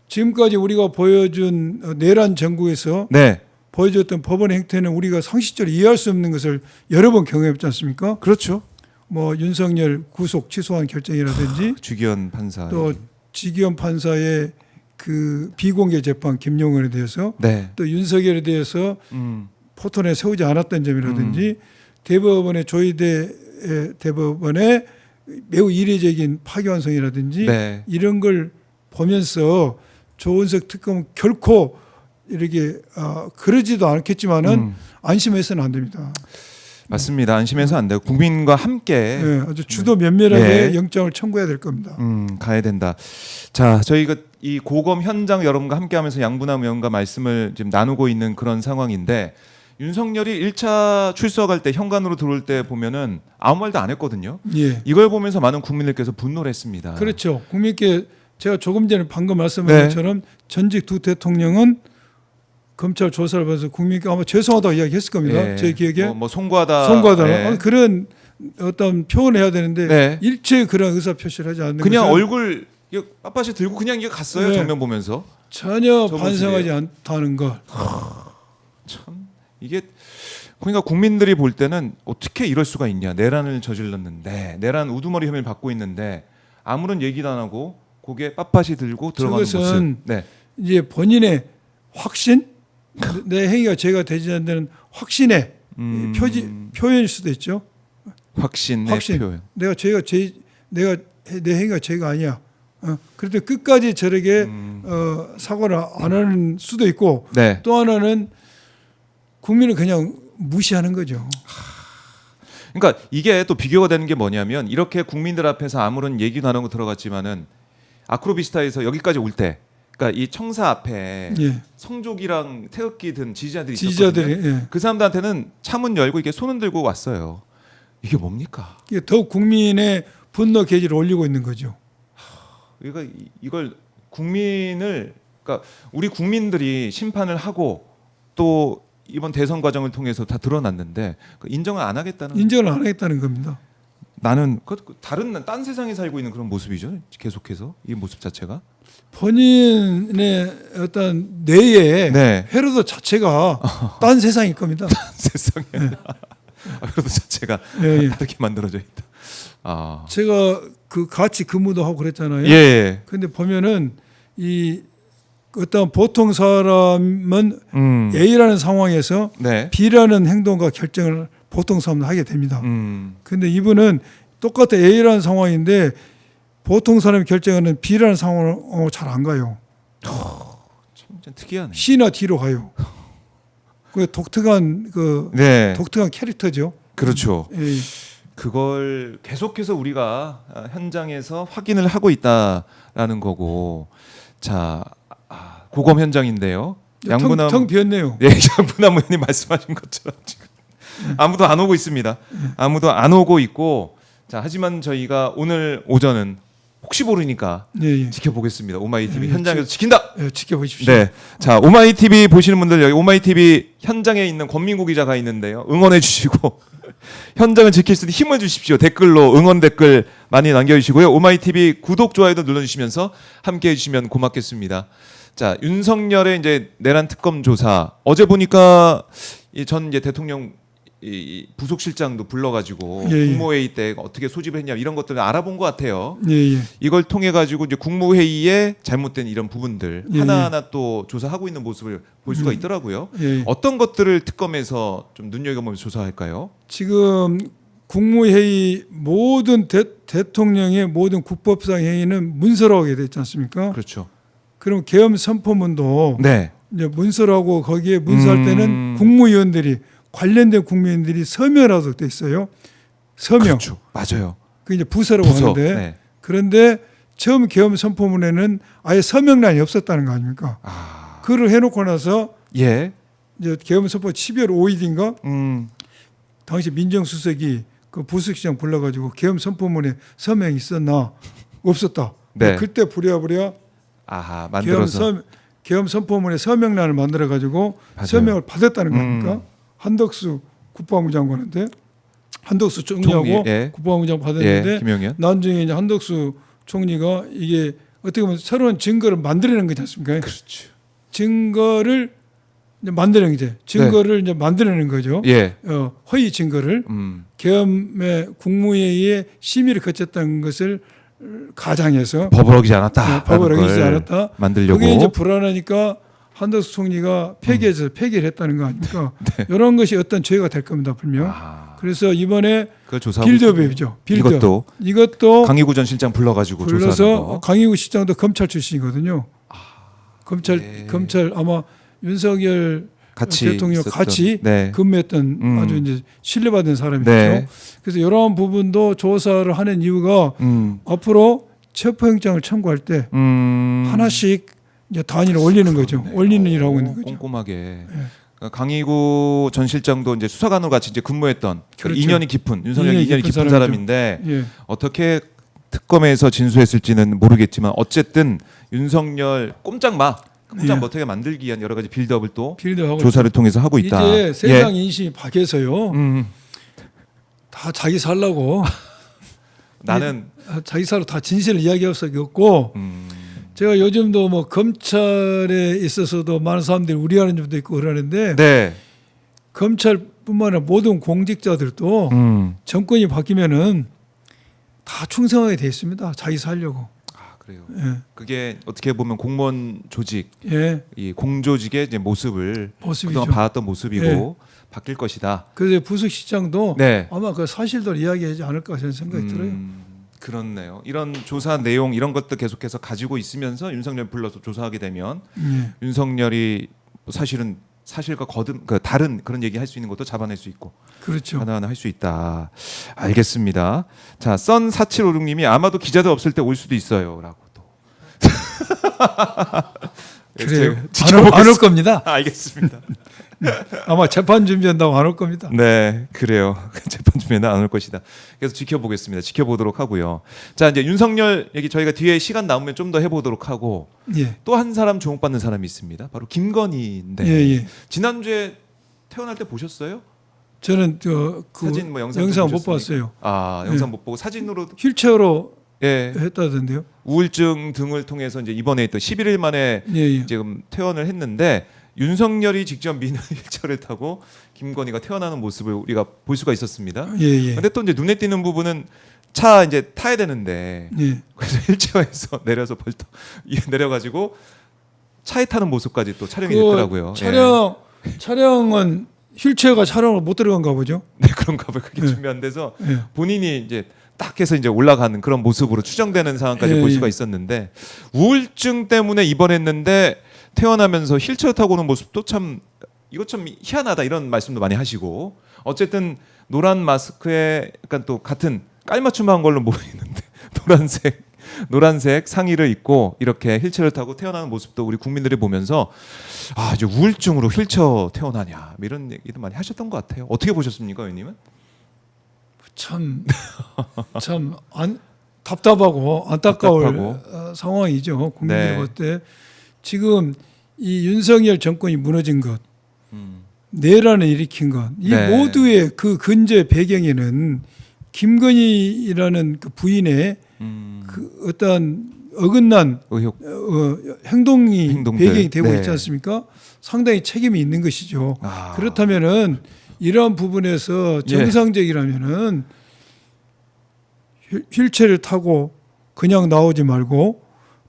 지금까지 우리가 보여준 내란 정국에서 네. 보여줬던 법원의 행태는 우리가 상식적으로 이해할 수 없는 것을 여러 번 경험했지 않습니까? 그렇죠. 뭐 윤석열 구속 취소한 결정이라든지 주기현 판사. 또 지기현 판사의 그 비공개 재판 김용현에 대해서 네. 또 윤석열에 대해서 포토에 세우지 않았던 점이라든지 대법원의 조희대 대법원의 매우 이례적인 파기환송이라든지 네. 이런 걸 보면서 조은석 특검은 결코 이렇게 그러지도 않겠지만은 안심해서는 안 됩니다. 맞습니다. 안심해서 안 돼요. 국민과 함께 네, 아주 주도 면밀하게 네. 영장을 청구해야 될 겁니다. 가야 된다. 자, 저희가 이 고검 현장 여러분과 함께하면서 양분남 의원과 말씀을 지금 나누고 있는 그런 상황인데 윤석열이 1차 출석할 때 현관으로 들어올 때 보면은 아무 말도 안 했거든요. 예. 이걸 보면서 많은 국민들께서 분노를 했습니다. 그렇죠. 국민께 제가 조금 전에 방금 말씀한 네. 것처럼 전직 두 대통령은 검찰 조사를 받아서 국민께 아마 죄송하다고 이야기했을 겁니다. 예. 제 기억에 뭐 송구하다. 송구하다 예. 그런 어떤 표현을 해야 되는데 네. 일체 그런 의사 표시를 하지 않는 그냥 것은 얼굴 이거 빳빳이 들고 그냥 이게 갔어요. 네. 정면 보면서. 전혀 저 반성하지 않다는 것. 참 이게 그러니까 국민들이 볼 때는 어떻게 이럴 수가 있냐. 내란을 저질렀는데 내란 우두머리 혐의를 받고 있는데 아무런 얘기도 안 하고 고개 빳빳이 들고 들어가는 저것은 모습. 네. 이제 본인의 확신, 내 행위가 죄가 되지 않는 확신의 표현일 수도 있죠. 확신의 확신. 표현. 내가 내 행위가 죄가 아니야. 그런데 끝까지 저렇게 사과를 안 하는 수도 있고 네. 또 하나는 국민을 그냥 무시하는 거죠. 그러니까 이게 또 비교가 되는 게 뭐냐면 이렇게 국민들 앞에서 아무런 얘기도 안 하고 들어갔지만은 아크로비스타에서 여기까지 올 때, 그러니까 이 청사 앞에 예. 성족이랑 태극기 든 지지자들이 지지자들이 있었거든요. 예. 그 사람들한테는 차문 열고 이렇게 손을 들고 왔어요. 이게 뭡니까? 이게 더욱 국민의 분노 계지를 올리고 있는 거죠. 그러니까 이걸 국민을 그러니까 우리 국민들이 심판을 하고 또 이번 대선 과정을 통해서 다 드러났는데 인정을 안 하겠다는 인정을 안 하겠다는 겁니다. 나는 다른 딴 세상에 살고 있는 그런 모습이죠. 계속해서 이 모습 자체가 본인의 어떤 뇌에 네. 헤로도 자체가 딴 세상일 겁니다. 세상에 그래도 자체가 예, 예. 다르게 만들어져 있다. 아, 제가 그 같이 근무도 하고 그랬잖아요. 예. 근데 보면은 이 어떤 보통 사람은 A라는 상황에서 네. B라는 행동과 결정을 보통 사람은 하게 됩니다. 음. 근데 이분은 똑같은 A라는 상황인데 보통 사람이 결정하는 B라는 상황으로 잘 안 가요. 참 특이하네. C나 D로 가요. 그 독특한 네. 독특한 캐릭터죠. 그렇죠. 예. 그걸 계속해서 우리가 현장에서 확인을 하고 있다라는 거고, 자 고검 현장인데요. 양분남 텅 비었네요. 예, 양분남 의원님 말씀하신 것처럼 지금 아무도 안 오고 있습니다. 아무도 안 오고 있고, 자 하지만 저희가 오늘 오전은 혹시 모르니까 예, 예. 지켜보겠습니다. 오마이TV 예, 현장에서 지킨다. 예, 지켜보십시오. 네, 자 오마이TV 보시는 분들 여기 오마이TV 현장에 있는 권민구 기자가 있는데요. 응원해 주시고 현장을 지킬 수 있는 힘을 주십시오. 댓글로 응원 댓글 많이 남겨주시고요. 오마이TV 구독 좋아요도 눌러주시면서 함께해 주시면 고맙겠습니다. 자 윤석열의 이제 내란 특검 조사 어제 보니까 전 이제 대통령 이 부속실장도 불러가지고 예, 예. 국무회의 때 어떻게 소집했냐 이런 것들을 알아본 것 같아요. 예, 예. 이걸 통해 가지고 이제 국무회의에 잘못된 이런 부분들 예, 하나하나 또 조사하고 있는 모습을 볼 수가 있더라고요. 예. 어떤 것들을 특검에서 좀 눈여겨보면서 조사할까요? 지금 국무회의 모든 대통령의 모든 국법상 행위는 문서로 하게 됐지 않습니까? 그렇죠. 그럼 계엄 선포문도 네. 이제 문서라고 거기에 문서할 때는 음. 국무위원들이 관련된 국무위원들이 서명이라고 돼 있어요. 서명. 그렇죠. 맞아요. 그 이제 부서라고 부서. 하는데 네. 그런데 처음 계엄 선포문에는 아예 서명란이 없었다는 거 아닙니까? 아. 그걸 해놓고 나서 예. 이제 계엄 선포 12월 5일인가 음. 당시 민정수석이 그 부수시장 불러가지고 계엄 선포문에 서명이 있었나 없었다. 네. 그때 부랴부랴 아하 만들어서. 계엄 선포문에 서명란을 만들어 가지고 맞아요. 서명을 받았다는 거니까 한덕수 국방부 장관한테 한덕수 총리하고 총리, 예. 국방부 장관 받았는데 예. 김영현. 나중에 이제 한덕수 총리가 이게 어떻게 보면 새로운 증거를 만들어낸 거지 않습니까? 그렇죠. 증거를 이제 만들어낸 거죠. 증거를 이제 만들어낸 거죠. 예. 허위 증거를 계엄의 국무회의에 심의를 거쳤다는 것을 가장해서 법을 어기지 않았다. 법을 어기지 않았다. 만들려고. 그게 이제 불안하니까 한덕수 총리가 폐기해서 폐기를 했다는 거 아닙니까? 이런 것이 어떤 죄가 될 겁니다, 분명. 아. 그래서 이번에 그걸 조사하고 빌드업이죠. 빌드업. 이것도 강희구 전 실장 불러가지고 조사하는 불러서 거. 강희구 실장도 검찰 출신이거든요. 예. 검찰 아마 윤석열 같이 대통령 있었던, 같이 네. 근무했던 아주 이제 신뢰받은 사람이죠. 네. 그래서 이러한 부분도 조사를 하는 이유가 앞으로 체포영장을 청구할 때 하나씩 이제 단위를 올리는 거죠. 올리는 일을 하고 있는 거죠. 꼼꼼하게. 그러니까 강희구 전 실장도 이제 수사관으로 같이 이제 근무했던 그렇죠. 인연이 깊은 윤석열 인연이 인연이 깊은 깊은 사람이죠. 사람인데 예. 어떻게 특검에서 진술했을지는 모르겠지만 어쨌든 윤석열 꼼짝마 꼼짝 예. 못하게 만들기 위한 여러 가지 빌드업을 또 빌드하고 조사를 통해서 하고 있다. 이제 세상 인심이 바뀌어서요. 음, 다 자기 살라고 나는 자기 살로 다 진실을 이야기할 수밖에 없고 제가 요즘도 뭐 검찰에 있어서도 많은 사람들이 우려하는 점도 있고 그러는데 네. 검찰뿐만 아니라 모든 공직자들도 정권이 바뀌면은 다 충성하게 돼 있습니다. 자기 살려고. 아 그래요. 예. 그게 어떻게 보면 공무원 조직, 예. 이 공조직의 이제 모습을 모습이죠. 그동안 봐왔던 모습이고 예. 바뀔 것이다. 그래서 부석시장도 네. 아마 그 사실대로 이야기하지 않을까 저는 생각이 들어요. 그렇네요. 이런 조사 내용 이런 것도 계속해서 가지고 있으면서 윤석열 불러서 조사하게 되면 예. 윤석열이 사실은 사실과 다른 그런 얘기 할 수 있는 것도 잡아낼 수 있고 그렇죠. 하나하나 할 수 있다. 알겠습니다. 자, 썬4756님이 아마도 기자들 없을 때 올 수도 있어요라고 또. 그래요. 제가 안 올 겁니다. 알겠습니다. 아마 재판 준비한다고 안 올 겁니다. 네, 그래요. 재판 준비는 안 올 것이다. 그래서 지켜보겠습니다. 지켜보도록 하고요. 자, 이제 윤석열 얘기 저희가 뒤에 시간 남으면 좀 더 해보도록 하고 예. 또 한 사람 주목받는 사람이 있습니다. 바로 김건희인데 예, 예. 지난주에 태어날 때 보셨어요? 저는 그 사진 뭐 영상 못 보셨습니까? 봤어요. 아, 영상 못 보고 사진으로 휠체어로 예. 했다던데요. 우울증 등을 통해서 이제 입원해 있던 11일 만에 예, 예. 지금 퇴원을 했는데 윤석열이 직접 미는 휠체어를 타고 김건희가 퇴원하는 모습을 우리가 볼 수가 있었습니다. 예, 예. 근데 또 이제 눈에 띄는 부분은 차 이제 타야 되는데 예. 그래서 휠체어에서 내려서 벌떡 내려가지고 차에 타는 모습까지 또 촬영이 그 됐더라고요. 촬영은 휠체어가 촬영을 못 들어간가 보죠. 네, 그런가 봐요. 그게 예. 준비 안 돼서 예. 본인이 이제 딱 해서 이제 올라가는 그런 모습으로 추정되는 상황까지 예, 볼 예. 수가 있었는데 우울증 때문에 입원했는데 퇴원하면서 휠체어 타고 오는 모습도 참 이거 참 희한하다 이런 말씀도 많이 하시고 어쨌든 노란 마스크에 약간 또 같은 깔맞춤한 걸로 보이는데 노란색 상의를 입고 이렇게 휠체어를 타고 태어나는 모습도 우리 국민들이 보면서 아 이제 우울증으로 휠체어 태어나냐 이런 얘기도 많이 하셨던 것 같아요. 어떻게 보셨습니까, 의원님은? 참 답답하고 안타까울 답답하고. 상황이죠. 국민들이 네. 볼 때 지금 이 윤석열 정권이 무너진 것, 내란을 일으킨 것, 이 네. 모두의 그 근저의 배경에는 김건희라는 그 부인의 그 어떤 어긋난 의혹 행동이 행동들. 배경이 되고 네. 있지 않습니까? 상당히 책임이 있는 것이죠. 아. 그렇다면은 이러한 부분에서 정상적이라면은 휠체어를 타고 그냥 나오지 말고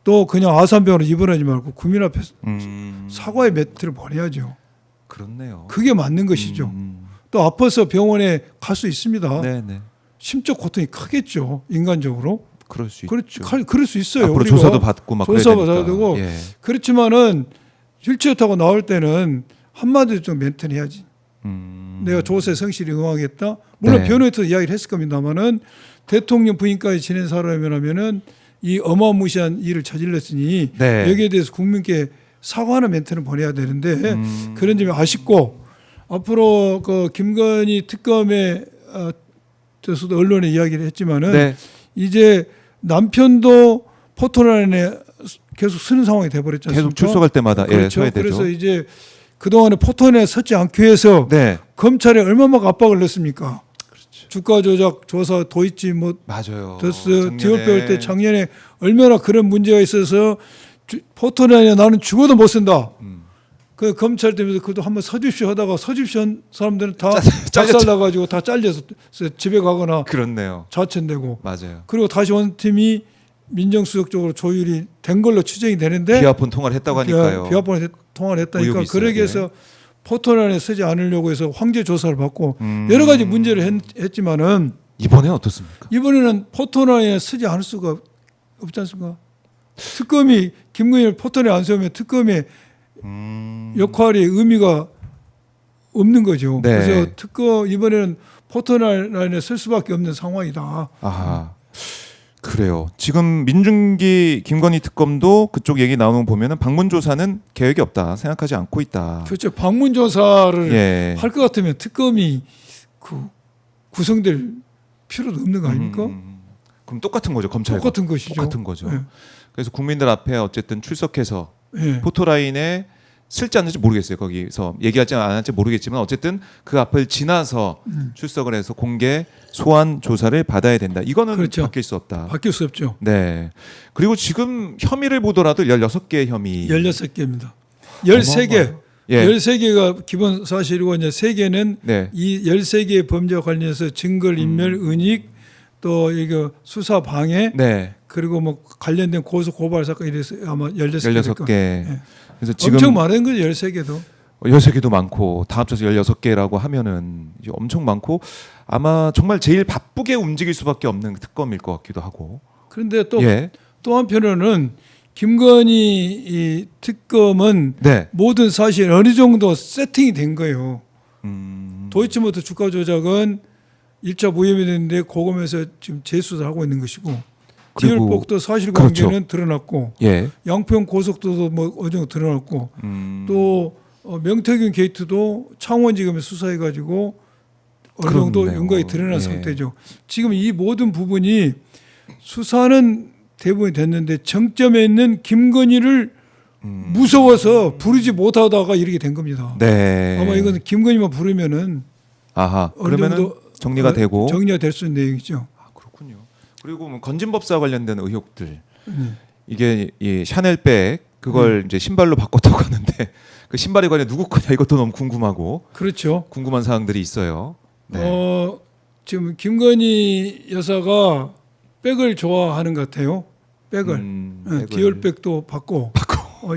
또 그냥 아산병원으로 입원하지 말고 국민 앞에서 사과의 멘트를 보내야죠. 그렇네요. 그게 맞는 것이죠. 또 아파서 병원에 갈 수 있습니다. 네네. 심적 고통이 크겠죠. 인간적으로. 그럴 수 그렇죠. 있죠. 그럴 수 있어요. 앞으로 우리가 조사도 받고 막 조사 그래야 받아야 되니까. 되고 예. 그렇지만은 휠체어 타고 나올 때는 한마디로 좀 멘트는 해야지. 내가 조사에 성실히 응하겠다. 물론 네. 변호인도 이야기를 했을 겁니다만은 대통령 부인까지 지낸 사람이라면은 이 어마무시한 일을 저질렀으니 네. 여기에 대해서 국민께 사과하는 멘트는 보내야 되는데 그런 점이 아쉽고 앞으로 그 김건희 특검에 대해서도 언론에 이야기를 했지만은 네. 이제 남편도 포토라인에 계속 쓰는 상황이 돼버렸지 않습니까? 계속 출석할 때마다 예, 그렇죠. 서야 되죠. 그래서 이제 그동안에 포토라인에 서지 않기 위해서 네. 검찰에 얼마나 압박을 냈습니까? 그렇죠. 주가 조작 조사 도있지 뭐 맞아요. 더스 디올 배울 때 작년에 얼마나 그런 문제가 있어서 포토라인에 나는 죽어도 못 쓴다. 그 검찰 때문에 그것도 한번 서집시 하다가 서집시 한 사람들은 다 작살나가지고 다 잘려서 집에 가거나 그렇네요. 자천되고 맞아요. 그리고 다시 원팀이 민정수석 쪽으로 조율이 된 걸로 추정이 되는데 비화폰 통화를 했다고 하니까요. 비화폰에 통화를 했다니까 의혹이 있어요. 그러기 위해서 포토란에 쓰지 않으려고 해서 황제 조사를 받고 음. 여러 가지 문제를 했지만은 이번에는 어떻습니까? 이번에는 포토란에 쓰지 않을 수가 없지 않습니까? 특검이 김건희를 포토란에 안 세우면 특검의 역할이 의미가 없는 거죠. 네. 그래서 특검 이번에는 포토란에 쓸 수밖에 없는 상황이다. 아하. 그래요. 지금 민중기 김건희 특검도 그쪽 얘기 나오는 거 보면은 방문 조사는 계획이 없다. 생각하지 않고 있다. 그렇죠. 방문 조사를 예. 할 것 같으면 특검이 그 구성될 필요도 없는 거 아닙니까? 그럼 똑같은 거죠. 검찰과 똑같은 것이죠. 똑같은 거죠. 예. 그래서 국민들 앞에 어쨌든 출석해서 예. 포토라인에 쓸지 않는지 모르겠어요. 거기서 얘기할지 안 할지 모르겠지만 어쨌든 그 앞을 지나서 출석을 해서 공개 소환 조사를 받아야 된다. 이거는 그렇죠. 바뀔 수 없다. 바뀔 수 없죠. 네. 그리고 지금 혐의를 보더라도 16개 혐의. 16개입니다. 13개. 예. 13개가 기본 사실이고 이제 3개는 네. 이 13개의 범죄와 관련해서 증거 인멸, 은닉, 또 이거 수사 방해, 네. 그리고 뭐 관련된 고소 고발 사건 이래서 아마 16개. 16개. 그래서 지금 엄청 많은 거죠, 13개도. 13개도 많고 다 합쳐서 16개라고 하면은 이제 엄청 많고 아마 정말 제일 바쁘게 움직일 수밖에 없는 특검일 것 같기도 하고. 그런데 또 예. 또 한편으로는 김건희 이 특검은 네. 모든 사실 어느 정도 세팅이 된 거예요. 음. 도이치모터 주가 조작은 1차 무혐의 됐는데 고검에서 지금 재수사를 하고 있는 것이고 그리고- 디올폭도 사실관계는 그렇죠. 드러났고 예. 양평 고속도도 뭐 어느 정도 드러났고 또 명태균 게이트도 창원지검에 수사해가지고 어느 정도 그렇네요. 윤곽이 드러난 예. 상태죠. 지금 이 모든 부분이 수사는 대부분이 됐는데 정점에 있는 김건희를 무서워서 부르지 못하다가 이렇게 된 겁니다. 네. 아마 이건 김건희만 부르면은 아하. 어느 그러면은 정도 정리가 되고. 정리가 될 수 있는 내용이죠. 아, 그렇군요. 그리고 뭐 건진법사 관련된 의혹들. 음. 이게 이 샤넬백 그걸 이제 신발로 바꿨다고 하는데 그 신발이 과연 누구 거냐 이것도 너무 궁금하고 그렇죠. 궁금한 사항들이 있어요. 네. 지금 김건희 여사가 백을 좋아하는 것 같아요. 백을. 백을. 디올백도 받고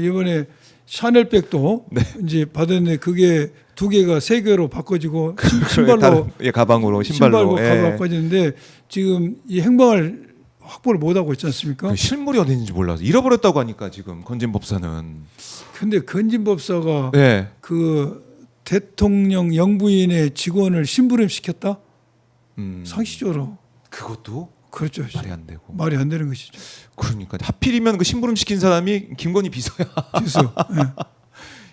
이번에 샤넬백도 네. 이제 받았는데 그게 2개가 3개로 바꿔지고 신발로 다른- 예, 가방으로 신발로. 신발로 예. 바꿔지는데 지금 이 행방을 확보를 못 하고 있지 않습니까? 그 실물이 어디 있는지 몰라서 잃어버렸다고 하니까 지금 건진법사는. 근데 건진법사가 네. 그 대통령 영부인의 직원을 심부름 시켰다? 음, 상식적으로 그것도 그렇죠. 말이 안 되고. 말이 안 되는 것이죠. 그러니까 하필이면 그 심부름 시킨 사람이 김건희 비서야. 그래서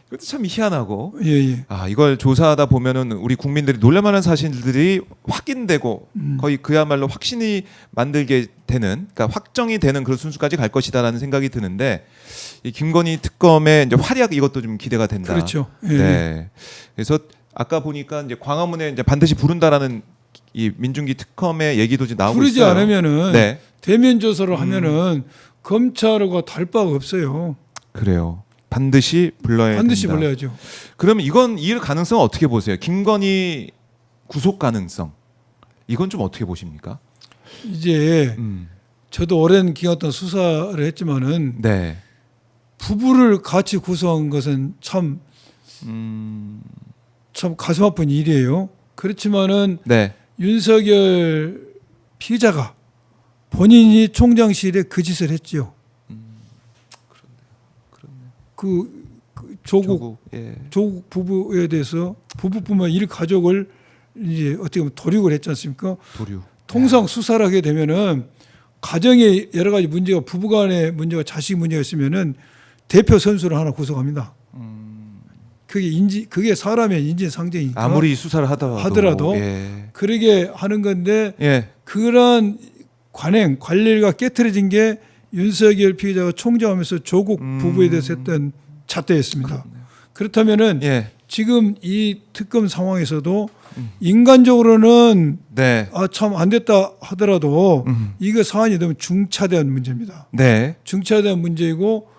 이것도 참 희한하고. 예, 예. 아 이걸 조사하다 보면은 우리 국민들이 놀랄만한 사실들이 확인되고 거의 그야말로 확신이 만들게 되는, 그러니까 확정이 되는 그런 순수까지 갈 것이다라는 생각이 드는데 이 김건희 특검의 이제 활약 이것도 좀 기대가 된다. 그렇죠. 예. 네. 그래서 아까 보니까 이제 광화문에 이제 반드시 부른다라는 이 민중기 특검의 얘기도 지금 나오고 부르지 있어요. 않으면은 네, 대면 조사를 하면은 검찰과 달 바가 없어요. 그래요. 반드시 불러야 반드시 된다. 불러야죠. 그러면 이건 이 가능성 어떻게 보세요? 김건희 구속 가능성 이건 좀 어떻게 보십니까? 이제 저도 오랜 기간 동안 수사를 했지만은 네. 부부를 같이 구성한 것은 참 가슴 아픈 일이에요. 그렇지만은 네. 윤석열 피의자가 본인이 총장실에 그 짓을 했지요. 그 조국 예. 부부에 대해서 부부뿐만 일 가족을 이제 어떻게 보면 도륙을 했지 않습니까? 도류. 통상 수사를 하게 되면은 가정에 여러 가지 문제가 부부간의 문제가 자식 문제가 있으면은 대표 선수를 하나 구성합니다. 그게 사람의 인지상정이니까. 아무리 수사를 하더라도 예. 그러게 하는 건데 예. 그런 관례가 깨트려진 게 윤석열 피의자가 총장하면서 조국 부부에 대해서 했던 잣대였습니다. 그렇다면은 예. 지금 이 특검 상황에서도 인간적으로는 네. 참 안 됐다 하더라도 이거 사안이 너무 중차대한 문제입니다. 네. 중차대한 문제이고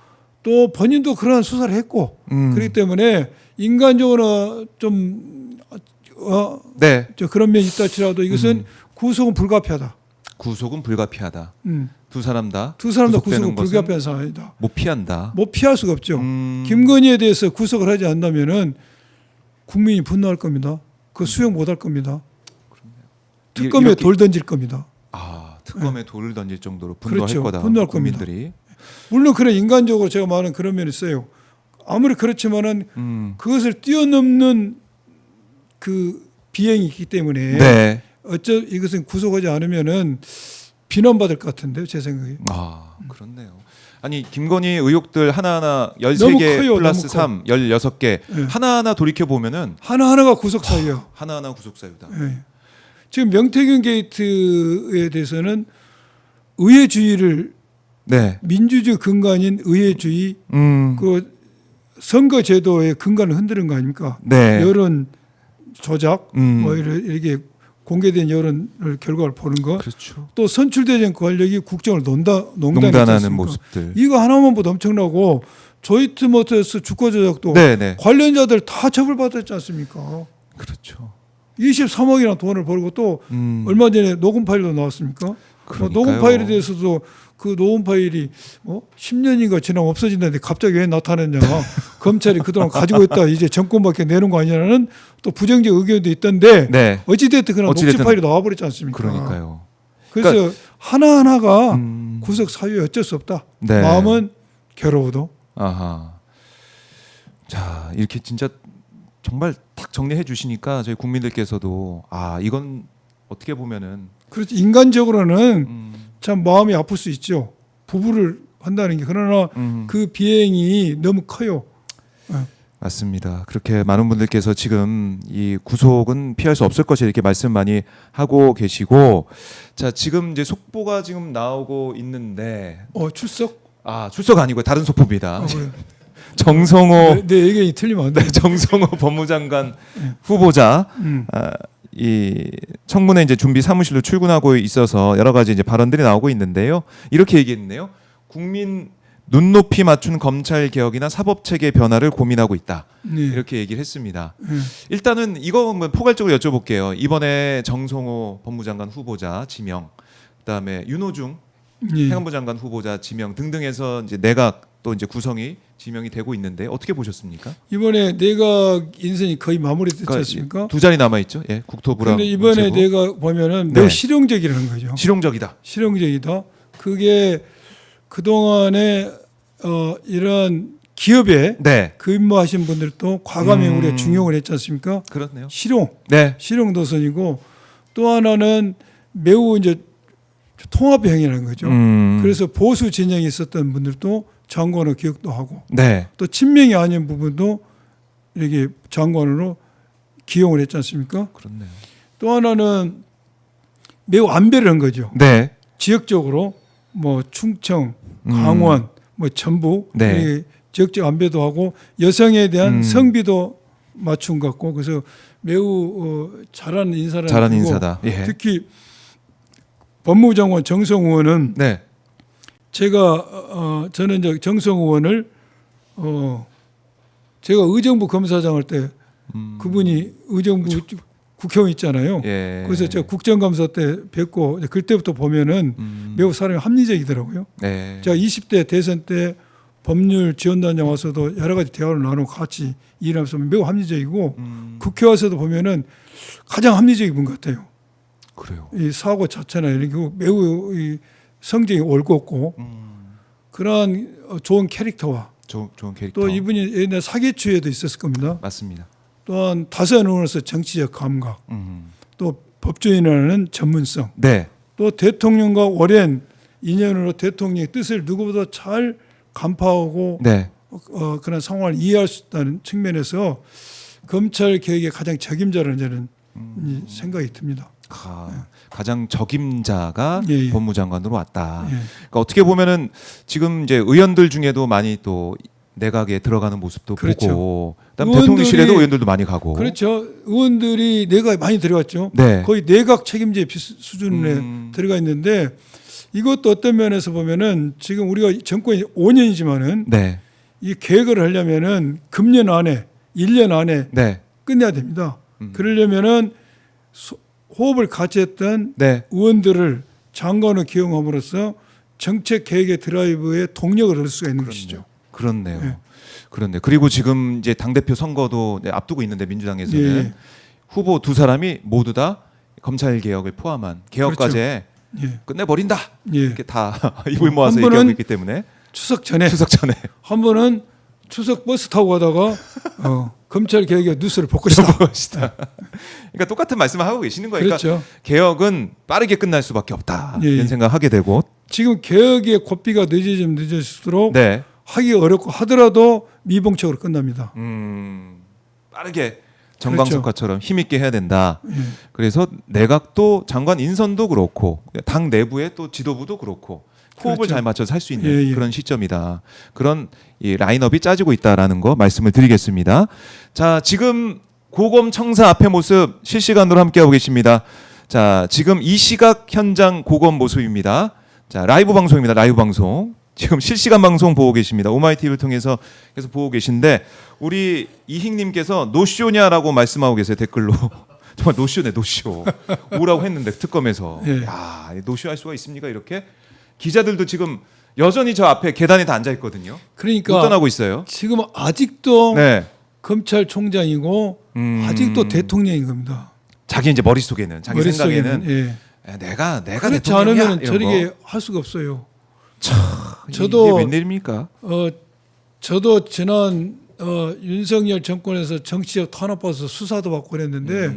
또 본인도 그러한 수사를 했고 그렇기 때문에 인간적으로 좀 네. 그런 면이 있다 치더라도 이것은 구속은 불가피하다. 구속은 불가피하다. 두 사람 다 구속은 구속되는 것은 불가피한 상황이다. 못 피한다. 뭐 피할 수가 없죠. 김건희에 대해서 구속을 하지 않는다면은 국민이 분노할 겁니다. 그 수용 못할 겁니다. 특검에 이렇게- 돌 던질 겁니다. 아 특검에 돌을 던질 정도로 분노할 그렇죠. 거다. 분노할 겁니다. 국민들이. 물론 그런 인간적으로 제가 말하는 그런 면이 있어요. 아무리 그렇지만은 그것을 뛰어넘는 그 비행이 있기 때문에 네. 이것은 구속하지 않으면은 비난받을 것 같은데요, 제 생각에. 아 그렇네요. 아니 김건희 의혹들 하나하나 너무 13개 커요, 플러스 너무 3, 16개 네. 하나하나 돌이켜 보면은 하나하나가 구속 사유예요. 하나하나 구속 사유다. 예. 지금 명태균 게이트에 대해서는 의회주의를 네. 민주주의 근간인 의회주의 그 선거제도의 근간을 흔드는 거 아닙니까? 네. 여론 조작, 음. 이렇게 공개된 여론을 결과를 보는 거, 그렇죠. 또 선출되는 권력이 국정을 농단하는 농단하는 모습들. 이거 하나만 보도 엄청나고 조이트 모터스 주가 조작도 네, 네. 관련자들 다 처벌받았지 않습니까? 그렇죠. 23억이나 돈을 벌고 또 얼마 전에 녹음 파일도 나왔습니까? 그러니까요. 녹음 파일에 대해서도 그 녹음 파일이 10년인가 지나면 없어진다는데 갑자기 왜 나타났냐? 검찰이 그동안 가지고 있다 이제 정권밖에 내는 거 아니냐는 또 부정적 의견도 있던데 네. 어찌됐든 그런 녹취 어찌됐든 파일이 나와버렸지 않습니까? 그러니까요. 그래서 하나하나가 음. 구속 사유에 어쩔 수 없다. 네. 마음은 괴로워도. 아하. 자, 이렇게 진짜 정말 딱 정리해 주시니까 저희 국민들께서도 아, 이건 어떻게 보면은 그렇지 인간적으로는 음, 참 마음이 아플 수 있죠. 부부를 한다는 게 그러나 그 비행이 너무 커요. 맞습니다. 그렇게 많은 분들께서 지금 이 구속은 피할 수 없을 것이 이렇게 말씀 많이 하고 계시고 자, 지금 이제 속보가 지금 나오고 있는데 출석? 아, 출석 아니고 다른 속보입니다. 그래. 정성호 내 의견이 틀리면 안 돼. 네, 정성호 법무장관 후보자 이 청문회 이제 준비 사무실로 출근하고 있어서 여러 가지 이제 발언들이 나오고 있는데요. 이렇게 얘기했네요. 국민 눈높이 맞춘 검찰 개혁이나 사법 체계 변화를 고민하고 있다. 네. 이렇게 얘기를 했습니다. 일단은 이거 한번 포괄적으로 여쭤볼게요. 이번에 정성호 법무장관 후보자 지명, 그다음에 윤호중 예. 행안부 장관 후보자 지명 등등해서 이제 내각 또 이제 구성이 지명이 되고 있는데 어떻게 보셨습니까? 이번에 내각 인선이 거의 마무리됐지 않습니까? 두 자리 남아 있죠. 예, 국토부랑 그런데 이번에 문체부. 내가 보면은 네. 매우 실용적이라는 거죠. 실용적이다. 실용적이다. 그게 그 동안에 이런 기업에 네, 근무하신 분들도 과감히 음. 우리가 중용을 했지 않습니까? 그렇네요. 실용 네, 노선이고 또 하나는 매우 이제 통합형이라는 거죠. 그래서 보수 진영이 있었던 분들도 장관으로 기억도 하고 네, 또 친명이 아닌 부분도 이렇게 장관으로 기용을 했지 않습니까? 그렇네요. 또 하나는 매우 안배를 한 거죠. 네, 지역적으로 뭐 충청, 강원, 뭐 전북 네. 이렇게 지역적 안배도 하고 여성에 대한 음. 성비도 맞춘 것 같고 그래서 매우 잘하는 인사라는 잘한 거고 인사다. 예, 특히 법무장관 정성 의원은 네, 제가 저는 이제 정성 의원을 제가 의정부 검사장 할 때 그분이 의정부 국회의원 있잖아요. 예. 그래서 제가 국정감사 때 뵙고 그때부터 보면은 매우 사람이 합리적이더라고요. 네, 제가 20대 대선 때 법률 지원단장 와서도 여러 가지 대화를 나누고 같이 일하면서 매우 합리적이고 국회 와서도 보면은 가장 합리적인 분 같아요. 그래요. 이 사고 자체나 이런 게 매우 이 성정이 올곧고 그러한 좋은 캐릭터와 좋은 캐릭터. 또 이분이 옛날 사기추에도 있었을 겁니다. 맞습니다. 또한 다선 의원으로서 정치적 감각, 또 법조인이라는 전문성, 네, 또 대통령과 오랜 인연으로 대통령의 뜻을 누구보다 잘 간파하고 네, 그런 상황을 이해할 수 있다는 측면에서 검찰 개혁의 가장 적임자라는 저는 이 생각이 듭니다. 가장 적임자가 예, 예. 법무장관으로 왔다. 예. 그러니까 어떻게 보면은 지금 이제 의원들 중에도 많이 또 내각에 들어가는 모습도 그렇죠. 보고, 그다음 의원들이- 대통령실에도 의원들도 많이 가고. 그렇죠. 의원들이 내각 많이 들어갔죠. 네. 거의 내각 책임제 수준에 들어가 있는데 이것도 어떤 면에서 보면은 지금 우리가 정권이 5년이지만은 네, 이 계획을 하려면은 금년 안에 1년 안에 네, 끝내야 됩니다. 그러려면은 호흡을 같이 했던 네, 의원들을 장관으로 기용함으로써 정책 계획의 드라이브에 동력을 얻을 수가 있는 것이죠. 그렇네요. 예. 그렇네. 그리고 지금 이제 당 대표 선거도 이제 앞두고 있는데 민주당에서는 예. 후보 두 사람이 모두 다 검찰 개혁을 포함한 개혁 그렇죠. 과제 예. 끝내버린다. 예. 이렇게 다 입을 모아서 한 분은 얘기하고 있기 때문에 추석 전에 추석 전에 한 번은 추석 버스 타고 가다가 검찰 개혁의 뉴스를 볼 것이다. 것이다. 그러니까 똑같은 말씀을 하고 계시는 거예요. 그러니까 그렇죠. 개혁은 빠르게 끝날 수밖에 없다. 예, 예. 이런 생각하게 되고. 지금 개혁의 고삐가 늦어지면 늦어질수록 네. 하기 어렵고 하더라도 미봉책으로 끝납니다. 빠르게 정광석화처럼 힘있게 해야 된다. 예. 그래서 내각도 장관 인선도 그렇고 당 내부의 또 지도부도 그렇고 호흡을 그렇죠. 잘 맞춰서 할 수 있는 예, 예. 그런 시점이다. 그런 이 라인업이 짜지고 있다라는 거 말씀을 드리겠습니다. 자, 지금 고검청사 앞의 모습 실시간으로 함께하고 계십니다. 자, 지금 이 시각 현장 고검 모습입니다. 자, 라이브 방송입니다. 라이브 방송. 지금 실시간 방송 보고 계십니다. 오마이TV를 통해서 계속 보고 계신데 우리 이희님께서 노쇼냐라고 말씀하고 계세요. 댓글로. 정말 노쇼네 노쇼. 오라고 했는데 특검에서. 예. 야, 노쇼할 수가 있습니까? 이렇게 기자들도 지금 여전히 저 앞에 계단에 다 앉아 있거든요. 못 그러니까 떠나고 있어요. 지금 아직도 네. 검찰총장이고 아직도 대통령인 겁니다. 자기 이제 머릿속에는 자기 생각에는 예. 내가 그렇지 대통령이야 않으면 이런 저렇게 거. 할 수가 없어요. 저도 저도- 이게 웬일입니까? 저도 지난 윤석열 정권에서 정치적 탄압받아서 수사도 받고 그랬는데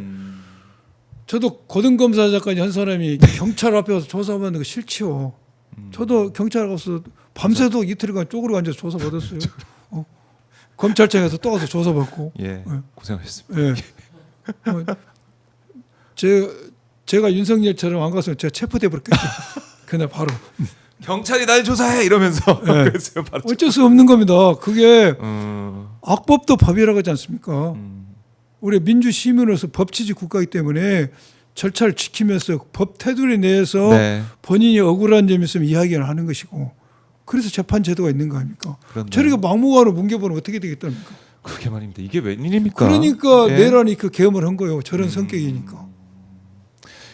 저도 고등검사장까지 한 사람이 경찰 앞에 와서 조사받는 거 싫지요. 저도 경찰 가서 밤새도 이틀간 쪼그려 앉아서 조사받았어요. 검찰청에서 또 가서 조사받고. 예, 네. 고생하셨습니다. 예. 제가 윤석열처럼 안 갔으면 제가 체포돼 버렸겠죠. 그날 바로. 경찰이 날 조사해 이러면서 네. 그랬어요. 바로. 어쩔 수 없는 겁니다. 그게 음, 악법도 법이라고 하지 않습니까? 우리 민주 시민으로서 법치주 국가이기 때문에 절차를 지키면서 법 테두리 내에서 네. 본인이 억울한 점이 있으면 이야기를 하는 것이고 그래서 재판 제도가 있는 거 아닙니까? 그렇네요. 저렇게 막무가내로 뭉개보면 어떻게 되겠답니까? 그게 말입니다. 이게 웬일입니까? 그러니까 예. 내란이 그 계엄을 한 거예요. 저런 성격이니까.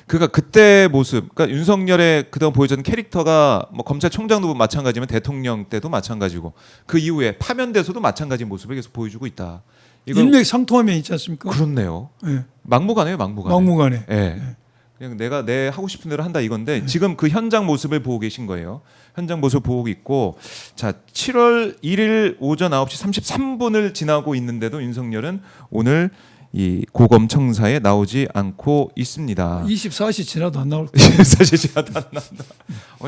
그러니까 그때 모습, 그러니까 윤석열의 그동안 보여줬던 캐릭터가 뭐 검찰총장도 마찬가지면 대통령 때도 마찬가지고 그 이후에 파면돼서도 마찬가지 모습을 계속 보여주고 있다. 이건 일맥상통하면 있지 않습니까? 그렇네요. 예. 막무가내요, 막무가내. 막무가내. 예. 그냥 내가 내 하고 싶은 대로 한다 이건데 지금 그 현장 모습을 보고 계신 거예요. 현장 모습 보고 있고 자 7월 1일 오전 9시 33분을 지나고 있는데도 윤석열은 오늘 이 고검청사에 나오지 않고 있습니다. 24시 지나도 안 나올 거예요. 사실 제가 안 나온다.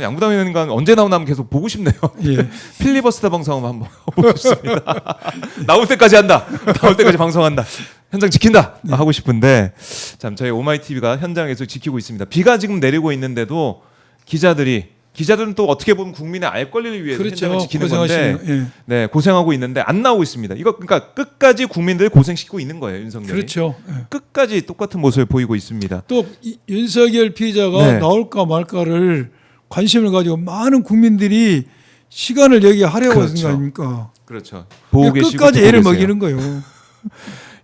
양부당 의원관 언제 나오나 한번 계속 보고 싶네요. 예. 필리버스터 방송 한번 보고 싶습니다. 나올 때까지 한다. 나올 때까지 방송한다. 현장 지킨다. 하고 싶은데 참 저희 오마이TV가 현장에서 지키고 있습니다. 비가 지금 내리고 있는데도 기자들은 또 어떻게 보면 국민의 알 권리를 위해서 그렇죠. 현장을 지키는 건데 고생하시네요. 예. 네, 고생하고 있는데 안 나오고 있습니다. 이거 그러니까 끝까지 국민들 고생시키고 있는 거예요, 윤석열이. 그렇죠. 예. 끝까지 똑같은 모습을 보이고 있습니다. 또 윤석열 피의자가 네. 나올까 말까를 관심을 가지고 많은 국민들이 시간을 여기에 하려고 하는 그렇죠. 거 아닙니까? 그렇죠. 보고 계시고 끝까지 듣고 애를 계세요. 먹이는 거예요.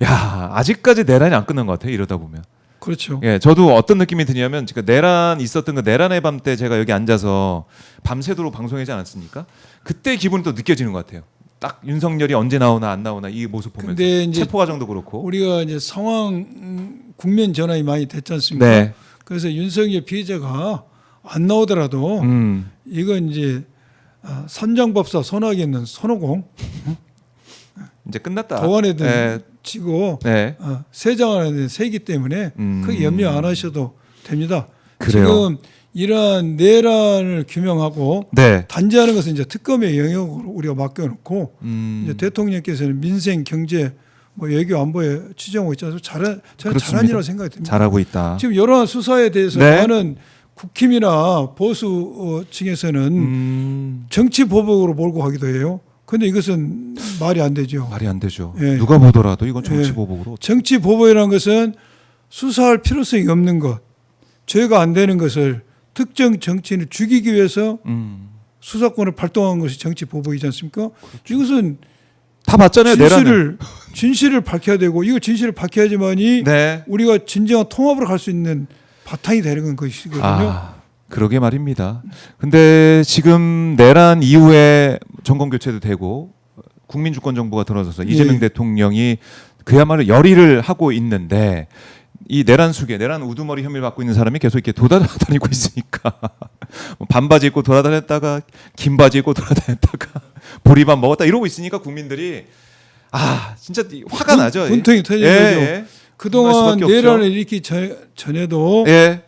야, 아직까지 내란이 안 끝난 것 같아요. 이러다 보면. 그렇죠. 예, 저도 어떤 느낌이 드냐면 지금 내란 있었던 그 내란의 밤 때 제가 여기 앉아서 밤새도록 방송하지 않았습니까? 그때 기분이 또 느껴지는 것 같아요. 딱 윤석열이 언제 나오나 안 나오나 이 모습 보면서 근데 이제 체포 과정도 그렇고. 우리가 이제 상황 국면 전환이 많이 됐지 않습니까? 네. 그래서 윤석열 피의자가 안 나오더라도 이건 이제 선장법사 손학에 있는 손오공 이제 끝났다. 도안에든 네. 치고 네. 세장안에 세기 때문에 크게 염려 안 하셔도 됩니다. 그래요. 지금 이러한 내란을 규명하고 네. 단죄하는 것은 이제 특검의 영역으로 우리가 맡겨놓고 이제 음. 대통령께서는 민생, 경제, 뭐 외교, 안보에 취정하고 있지 않습니까? 저는 그렇습니다. 잘한 일이라고 생각이 듭니다. 잘하고 있다. 지금 여러 수사에 대해서 네. 많은 국힘이나 보수 층에서는 정치 보복으로 몰고 가기도 해요. 그런데 이것은 말이 안 되죠. 말이 안 되죠. 예. 누가 보더라도 이건 정치 예. 보복으로. 정치 보복이라는 것은 수사할 필요성이 없는 것, 죄가 안 되는 것을 특정 정치인을 죽이기 위해서 수사권을 발동한 것이 정치 보복이지 않습니까? 그렇죠. 이것은 다 봤잖아요. 내란을. 진실을 밝혀야 되고 이거 진실을 밝혀야지만이 네. 우리가 진정한 통합으로 갈 수 있는 바탕이 되는 것이거든요. 아, 그러게 말입니다. 근데 지금 내란 이후에 정권 교체도 되고 국민 주권 정부가 들어서서 이재명 예. 대통령이 그야말로 열의를 하고 있는데 이 내란 수계, 내란 우두머리 혐의를 받고 있는 사람이 계속 이렇게 돌아다니고 있으니까 뭐 반바지 입고 돌아다녔다가 긴 바지 입고 돌아다녔다가 보리밥 먹었다 이러고 있으니까 국민들이 아 진짜 화가 나죠. 분통이 터지는 거죠. 그동안 수밖에 없죠. 내란을 일으키기 전에도 예.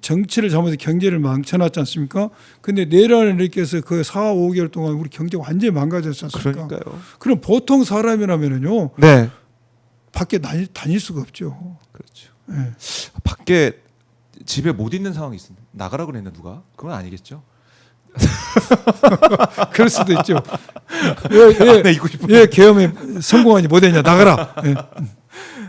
정치를 잘못해서 경제를 망쳐놨지 않습니까? 근데 내란을 일으켜서 그 4, 5개월 동안 우리 경제가 완전히 망가졌지 않습니까? 그러니까요. 그럼 보통 사람이라면요 네. 밖에 다닐 수가 없죠. 그렇죠. 예. 밖에 집에 못 있는 상황이 있습니다. 나가라 그랬나 누가? 그건 아니겠죠. 그럴 수도 있죠. 왜 안에 있고 싶은. 왜 계엄에 성공하지 못했냐 나가라. 예.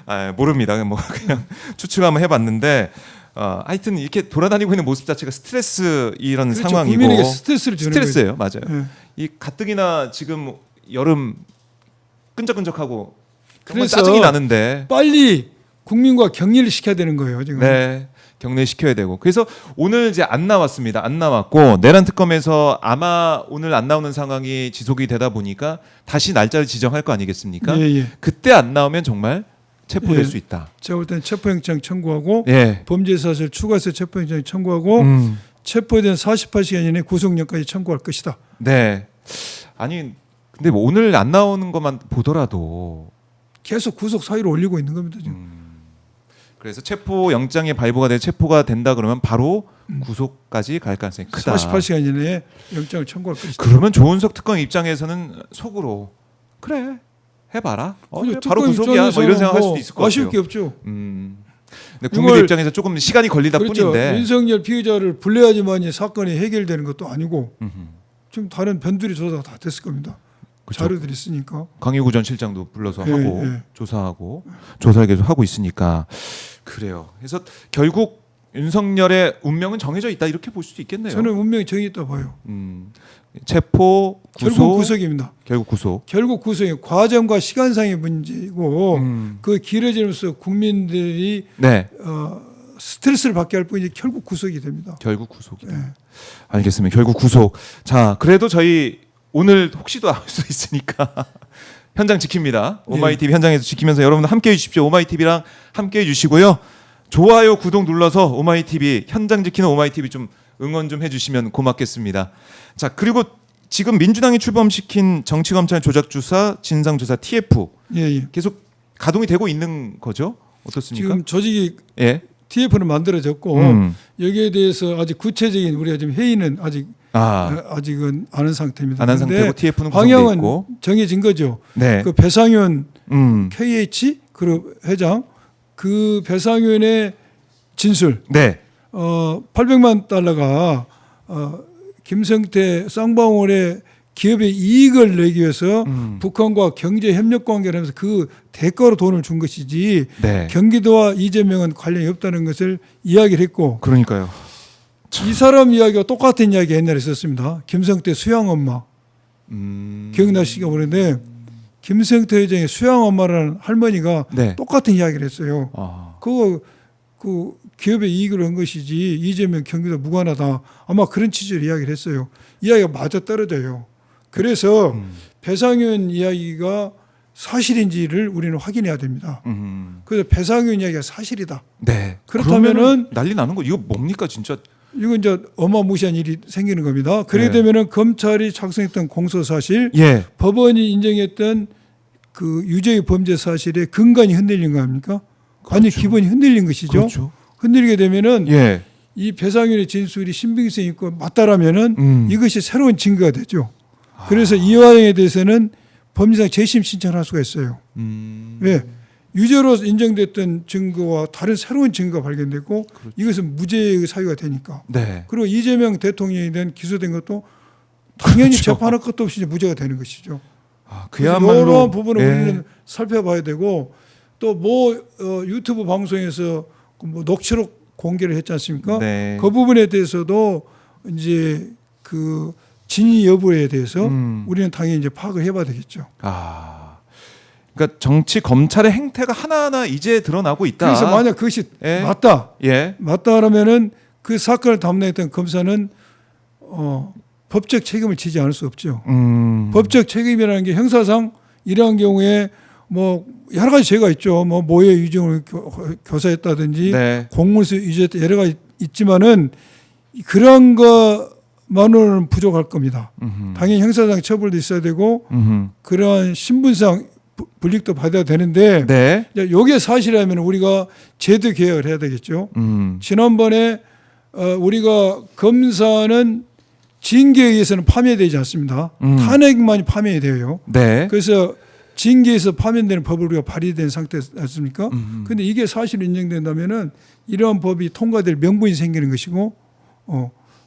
아, 모릅니다. 뭐 그냥 추측 한번 해봤는데 하여튼 이렇게 돌아다니고 있는 모습 자체가 스트레스 이런 그렇죠. 상황이고 국민에게 스트레스를 주는 스트레스예요. 맞아요. 거죠. 예. 이 가뜩이나 지금 여름 끈적끈적하고 정말 그래서 짜증이 나는데 빨리 국민과 격리를 시켜야 되는 거예요. 지금. 네. 격리시켜야 되고 그래서 오늘 이제 안 나왔습니다. 안 나왔고 내란 특검에서 아마 오늘 안 나오는 상황이 지속이 되다 보니까 다시 날짜를 지정할 거 아니겠습니까? 예, 예. 그때 안 나오면 정말 체포될 예. 수 있다. 제가 볼 때는 체포영장 청구하고 예. 범죄 사실 추가해서 체포영장 청구하고 체포된 48시간 이내에 구속영까지 청구할 것이다. 네. 아니 근데 뭐 오늘 안 나오는 것만 보더라도 계속 구속 사유를 올리고 있는 겁니다. 지금. 그래서 체포 영장이 발부가 돼 체포가 된다 그러면 바로 구속까지 갈 가능성이 크다. 48시간 이내에 영장을 청구할 것이다. 그러면 조은석 특검 입장에서는 속으로 그래 해봐라. 그죠. 바로 특검 구속이야. 뭐 이런 생각할 수도 있을 것 아쉬울 같아요. 게 없죠. 근데 국민들 이걸- 입장에서 조금 시간이 걸리다 그렇죠. 뿐인데. 윤석열 피의자를 불러야지만 이 사건이 해결되는 것도 아니고 음흠. 지금 다른 변두리 조사가 다 됐을 겁니다. 그쵸. 자료들이 있으니까. 강희구 전 실장도 불러서 예, 하고 예. 조사하고 조사를 계속 하고 있으니까 그래요. 그래서 결국 윤석열의 운명은 정해져 있다 이렇게 볼 수도 있겠네요. 저는 운명이 정해있다 봐요. 체포 구속 결국 구속입니다. 결국 구속. 결국 구속이 과정과 시간상의 문제이고 그 길어지면서 국민들이 네. 스트레스를 받게 할 뿐이지 결국 구속이 됩니다. 결국 구속이다. 예. 알겠습니다. 결국 구속. 자, 그래도 저희 오늘 혹시도 나올 수 있으니까 현장 지킵니다. 오마이TV 현장에서 지키면서 여러분 함께 해주십시오. 오마이TV랑 함께 해주시고요. 좋아요, 구독 눌러서 오마이TV 현장 지키는 오마이TV 좀 응원 좀 해주시면 고맙겠습니다. 자, 그리고 지금 민주당이 출범시킨 정치검찰 조작조사 진상조사 TF 예, 예. 계속 가동이 되고 있는 거죠? 어떻습니까? 지금 조직이 예. TF는 만들어졌고 여기에 대해서 아직 구체적인 우리가 지금 회의는 아직은 아는 상태입니다. 안 한 상태고 TF는 구성돼 방향은 있고. 정해진 거죠. 네. 그 배상윤 KH 그룹 회장 그 배상윤의 진술 네. 800만 달러가 김성태 쌍방울의 기업의 이익을 내기 위해서 북한과 경제 협력 관계를 하면서 그 대가로 돈을 준 것이지 네. 경기도와 이재명은 관련이 없다는 것을 이야기를 했고 그러니까요. 이 사람 이야기가 똑같은 이야기 옛날에 있었습니다. 김성태 수양 엄마 기억나시기가 모르는데 김성태 회장의 수양 엄마라는 할머니가 네. 똑같은 이야기를 했어요. 아. 그거 그 기업의 이익을 한 것이지 이재명 경기도 무관하다. 아마 그런 취지로 이야기를 했어요. 이야기가 맞아 떨어져요. 그래서 배상윤 이야기가 사실인지를 우리는 확인해야 됩니다. 그래서 배상윤 이야기가 사실이다. 네. 그렇다면은 그러면은 난리 나는 거 이거 뭡니까 진짜? 이건 이제 어마무시한 일이 생기는 겁니다. 그렇게 네. 되면은 검찰이 작성했던 공소 사실, 예. 법원이 인정했던 그 유죄의 범죄 사실의 근간이 흔들린 거 아닙니까? 아니 그렇죠. 기본이 흔들린 것이죠. 그렇죠. 흔들리게 되면은 예. 이 배상윤의 진술이 신빙성 있고 맞다라면은 이것이 새로운 증거가 되죠. 그래서 이 과정에 대해서는 법리상 재심 신청할 수가 있어요. 왜? 유죄로 인정됐던 증거와 다른 새로운 증거가 발견됐고 그렇죠. 이것은 무죄의 사유가 되니까. 네. 그리고 이재명 대통령에 대한 기소된 것도 당연히 그렇죠. 재판할 것도 없이 무죄가 되는 것이죠. 그래서 그야말로 이런 부분을 예. 우리는 살펴봐야 되고 또 뭐 유튜브 방송에서 뭐 녹취록 공개를 했지 않습니까? 네. 그 부분에 대해서도 이제 그 진위 여부에 대해서 우리는 당연히 이제 파악을 해봐야 되겠죠. 그러니까 정치 검찰의 행태가 하나하나 이제 드러나고 있다. 그래서 만약 그것이 예. 맞다, 예. 맞다라면은 그 사건을 담당했던 검사는 법적 책임을 지지 않을 수 없죠. 법적 책임이라는 게 형사상 이러한 경우에 뭐 여러 가지 죄가 있죠. 뭐 모해 유증을 교사했다든지 네. 공무원에서 유죄했다 여러 가지 있지만은 그런 것만으로는 부족할 겁니다. 당연히 형사상 처벌도 있어야 되고 그러한 신분상 불이익도 받아야 되는데 네. 이게 사실이라면 우리가 제도 개혁을 해야 되겠죠. 지난번에 우리가 검사는 징계에 의해서는 파면되지 않습니다. 탄핵만이 파면이 돼요. 네. 그래서 징계에서 파면되는 법을 우리가 발의된 상태지 않습니까? 근데 이게 사실로 인정된다면은 이러한 법이 통과될 명분이 생기는 것이고,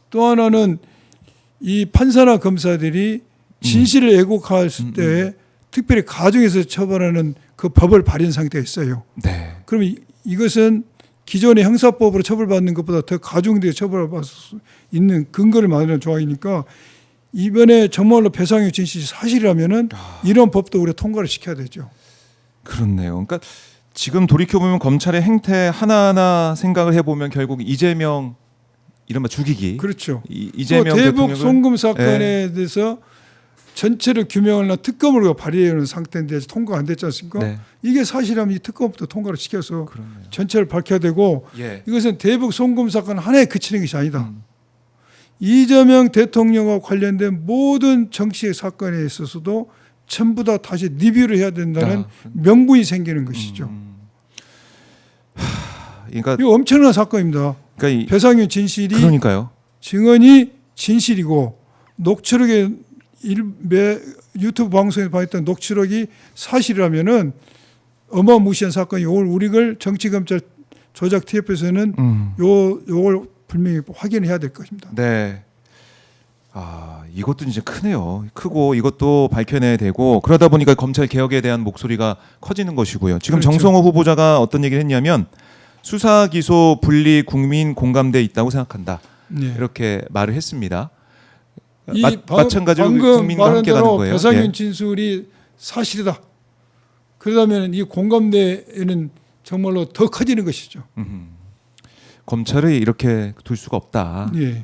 또 하나는 이 판사나 검사들이 진실을 왜곡할 때 특별히 가중해서 처벌하는 그 법을 발의한 상태가 있어요. 네. 그러면 이것은 기존의 형사법으로 처벌받는 것보다 더 가중되게 처벌받을 수 있는 근거를 만드는 조항이니까 이번에 정말로 배상의 진실이 사실이라면은 이런 법도 우리가 통과를 시켜야 되죠. 그렇네요. 그러니까 지금 돌이켜 보면 검찰의 행태 하나하나 생각을 해보면 결국 이재명 이른바 죽이기. 그렇죠. 이재명 대북 대통령을 송금 사건에 대해서 전체를 규명을 한 특검을 우리가 발의하는 상태인데 통과가 안 됐지 않습니까? 네. 이게 사실이라면 이 특검부터 통과를 시켜서 그렇네요. 전체를 밝혀야 되고 예. 이것은 대북 송금 사건 하나에 그치는 것이 아니다. 이재명 대통령과 관련된 모든 정치의 사건에 있어서도 전부 다 다시 리뷰를 해야 된다는 명분이 생기는 것이죠. 그러니까 이거 엄청난 사건입니다. 이, 배상윤 진실이 그러니까요. 증언이 진실이고 녹취록에 유튜브 방송에서 봤던 녹취록이 사실이라면은 어마무시한 사건이 오늘 우리를 정치검찰 조작 TF에서는 요걸 분명히 확인해야 될 것입니다. 네. 이것도 이제 크네요. 크고 이것도 밝혀내야 되고 그러다 보니까 검찰 개혁에 대한 목소리가 커지는 것이고요. 지금 그렇죠. 정성호 후보자가 어떤 얘기를 했냐면 수사 기소 분리 국민 공감대 있다고 생각한다. 네. 이렇게 말을 했습니다. 이 마찬가지로 방금 국민과 말한 함께 가는 대로 거예요. 배상윤 예. 진술이 사실이다. 그러다면 이 공감대에는 정말로 더 커지는 것이죠. 검찰을 이렇게 둘 수가 없다. 예.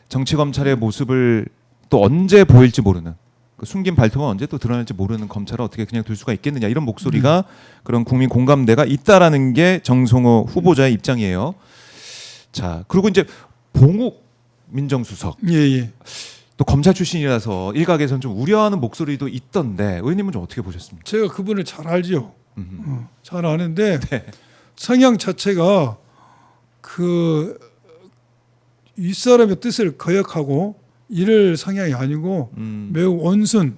정치 검찰의 모습을 또 언제 보일지 모르는 그 숨긴 발톱은 언제 또 드러날지 모르는 검찰을 어떻게 그냥 둘 수가 있겠느냐 이런 목소리가 그런 국민 공감대가 있다라는 게 정성호 후보자의 입장이에요. 자 그리고 이제 봉욱 민정수석 예. 또 검찰 출신이라서 일각에서는 좀 우려하는 목소리도 있던데 의원님은 좀 어떻게 보셨습니까? 제가 그분을 잘 알죠. 잘 아는데 성향 자체가 그 윗사람의 뜻을 거역하고 이럴 성향이 아니고 매우 온순,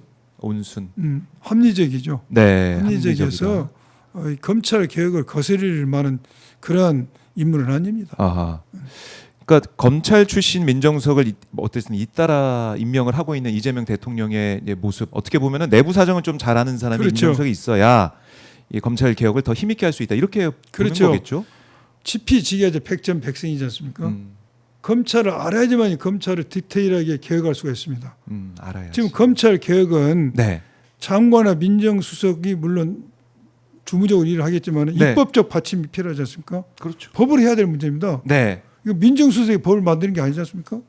합리적이죠. 네, 합리적이어서 검찰 개혁을 거스릴 만한 그러한 인물은 아닙니다. 아하. 그러니까 검찰 출신 민정수석을 어쨌든 잇따라 임명을 하고 있는 이재명 대통령의 모습 어떻게 보면은 내부 사정을 좀 잘 아는 사람이 그렇죠. 민정수석이 있어야 이 검찰 개혁을 더 힘있게 할 수 있다 이렇게 그렇죠. 보는 거겠죠. 지피지기가 백전백승이지 않습니까? 검찰을 알아야지만 검찰을 디테일하게 개혁할 수가 있습니다. 알아야지. 지금 검찰 개혁은 네. 장관이나 민정수석이 물론 주무적으로 일을 하겠지만 네. 입법적 받침이 필요하지 않습니까? 그렇죠. 법을 해야 될 문제입니다. 네. 이거 민정수석이 법을 만드는 게 아니지 않습니까?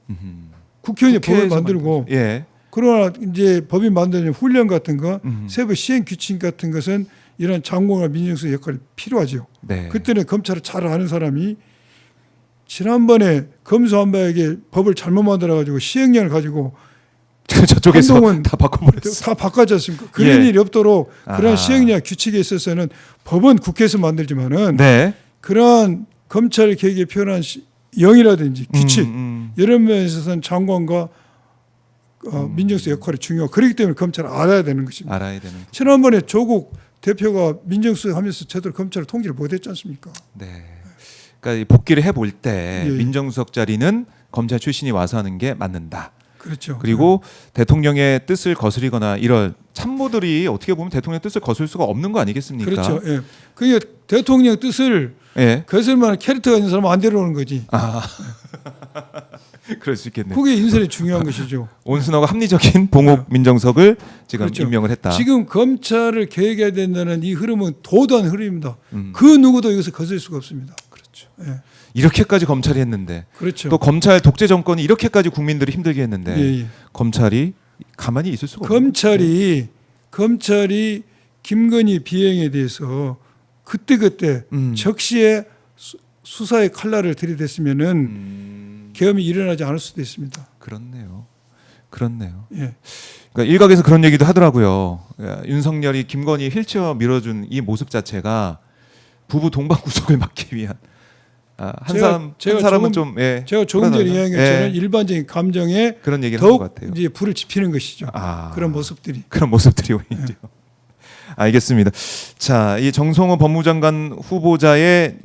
국회의원이 법을 만들고 예. 그러나 이제 법이 만드는 훈련 같은 거 세부 시행 규칙 같은 것은 이런 장관과 민정수석 역할이 필요하죠. 네. 그때는 검찰을 잘 아는 사람이 지난번에 검수한박에게 법을 잘못 만들어가지고 시행령을 가지고 저쪽에서 한동훈 다 바꿔버렸어. 다 바꿨지 않습니까? 그런 예. 일이 없도록 그런 아하. 시행령 규칙에 있어서는 법은 국회에서 만들지만은 네. 그러한 검찰 개혁에 필요한 영이라든지 규칙 이런 면에 있어서는 장관과 민정수석 역할이 중요하고 그렇기 때문에 검찰을 알아야 되는 것입니다. 알아야 되는. 지난번에 조국 대표가 민정수석 하면서 제대로 검찰을 통제를 못했지 않습니까? 네. 그러니까 이 복귀를 해볼 때 예. 민정수석 자리는 검찰 출신이 와서 하는 게 맞는다. 그렇죠. 그리고 대통령의 뜻을 거스리거나 이런 참모들이 어떻게 보면 대통령의 뜻을 거슬 수가 없는 거 아니겠습니까? 그렇죠. 예. 그게 대통령 뜻을 예. 거슬 만한 캐릭터가 있는 사람은 안 데려오는 거지. 그럴 수 있겠네요. 그게 인선이 중요한 것이죠. 온순하고 합리적인 봉욱 민정석을 지금 그렇죠. 임명을 했다. 지금 검찰을 개혁해야 된다는 이 흐름은 도도한 흐름입니다. 그 누구도 이것을 거슬 수가 없습니다. 그렇죠. 예. 이렇게까지 검찰이 했는데 그렇죠. 또 검찰 독재 정권이 이렇게까지 국민들을 힘들게 했는데 예. 검찰이 가만히 있을 수가 없는 검찰이 김건희 비행에 대해서 그때 적시에 수사의 칼날을 들이댔으면은 계엄이 일어나지 않을 수도 있습니다. 그렇네요. 예. 그러니까 일각에서 그런 얘기도 하더라고요. 윤석열이 김건희 휠체어 밀어준 이 모습 자체가 부부 동반 구속을 막기 위한 한 사람은 좀 제가 조금 전에 이야기한 것처럼 예. 일반적인 감정에 그런 얘기를 하는 더욱 것 같아요. 이제 불을 지피는 것이죠. 그런 모습들이. 그런 모습들이 오히려. 알겠습니다. 자, 이 정성호 법무장관 후보자의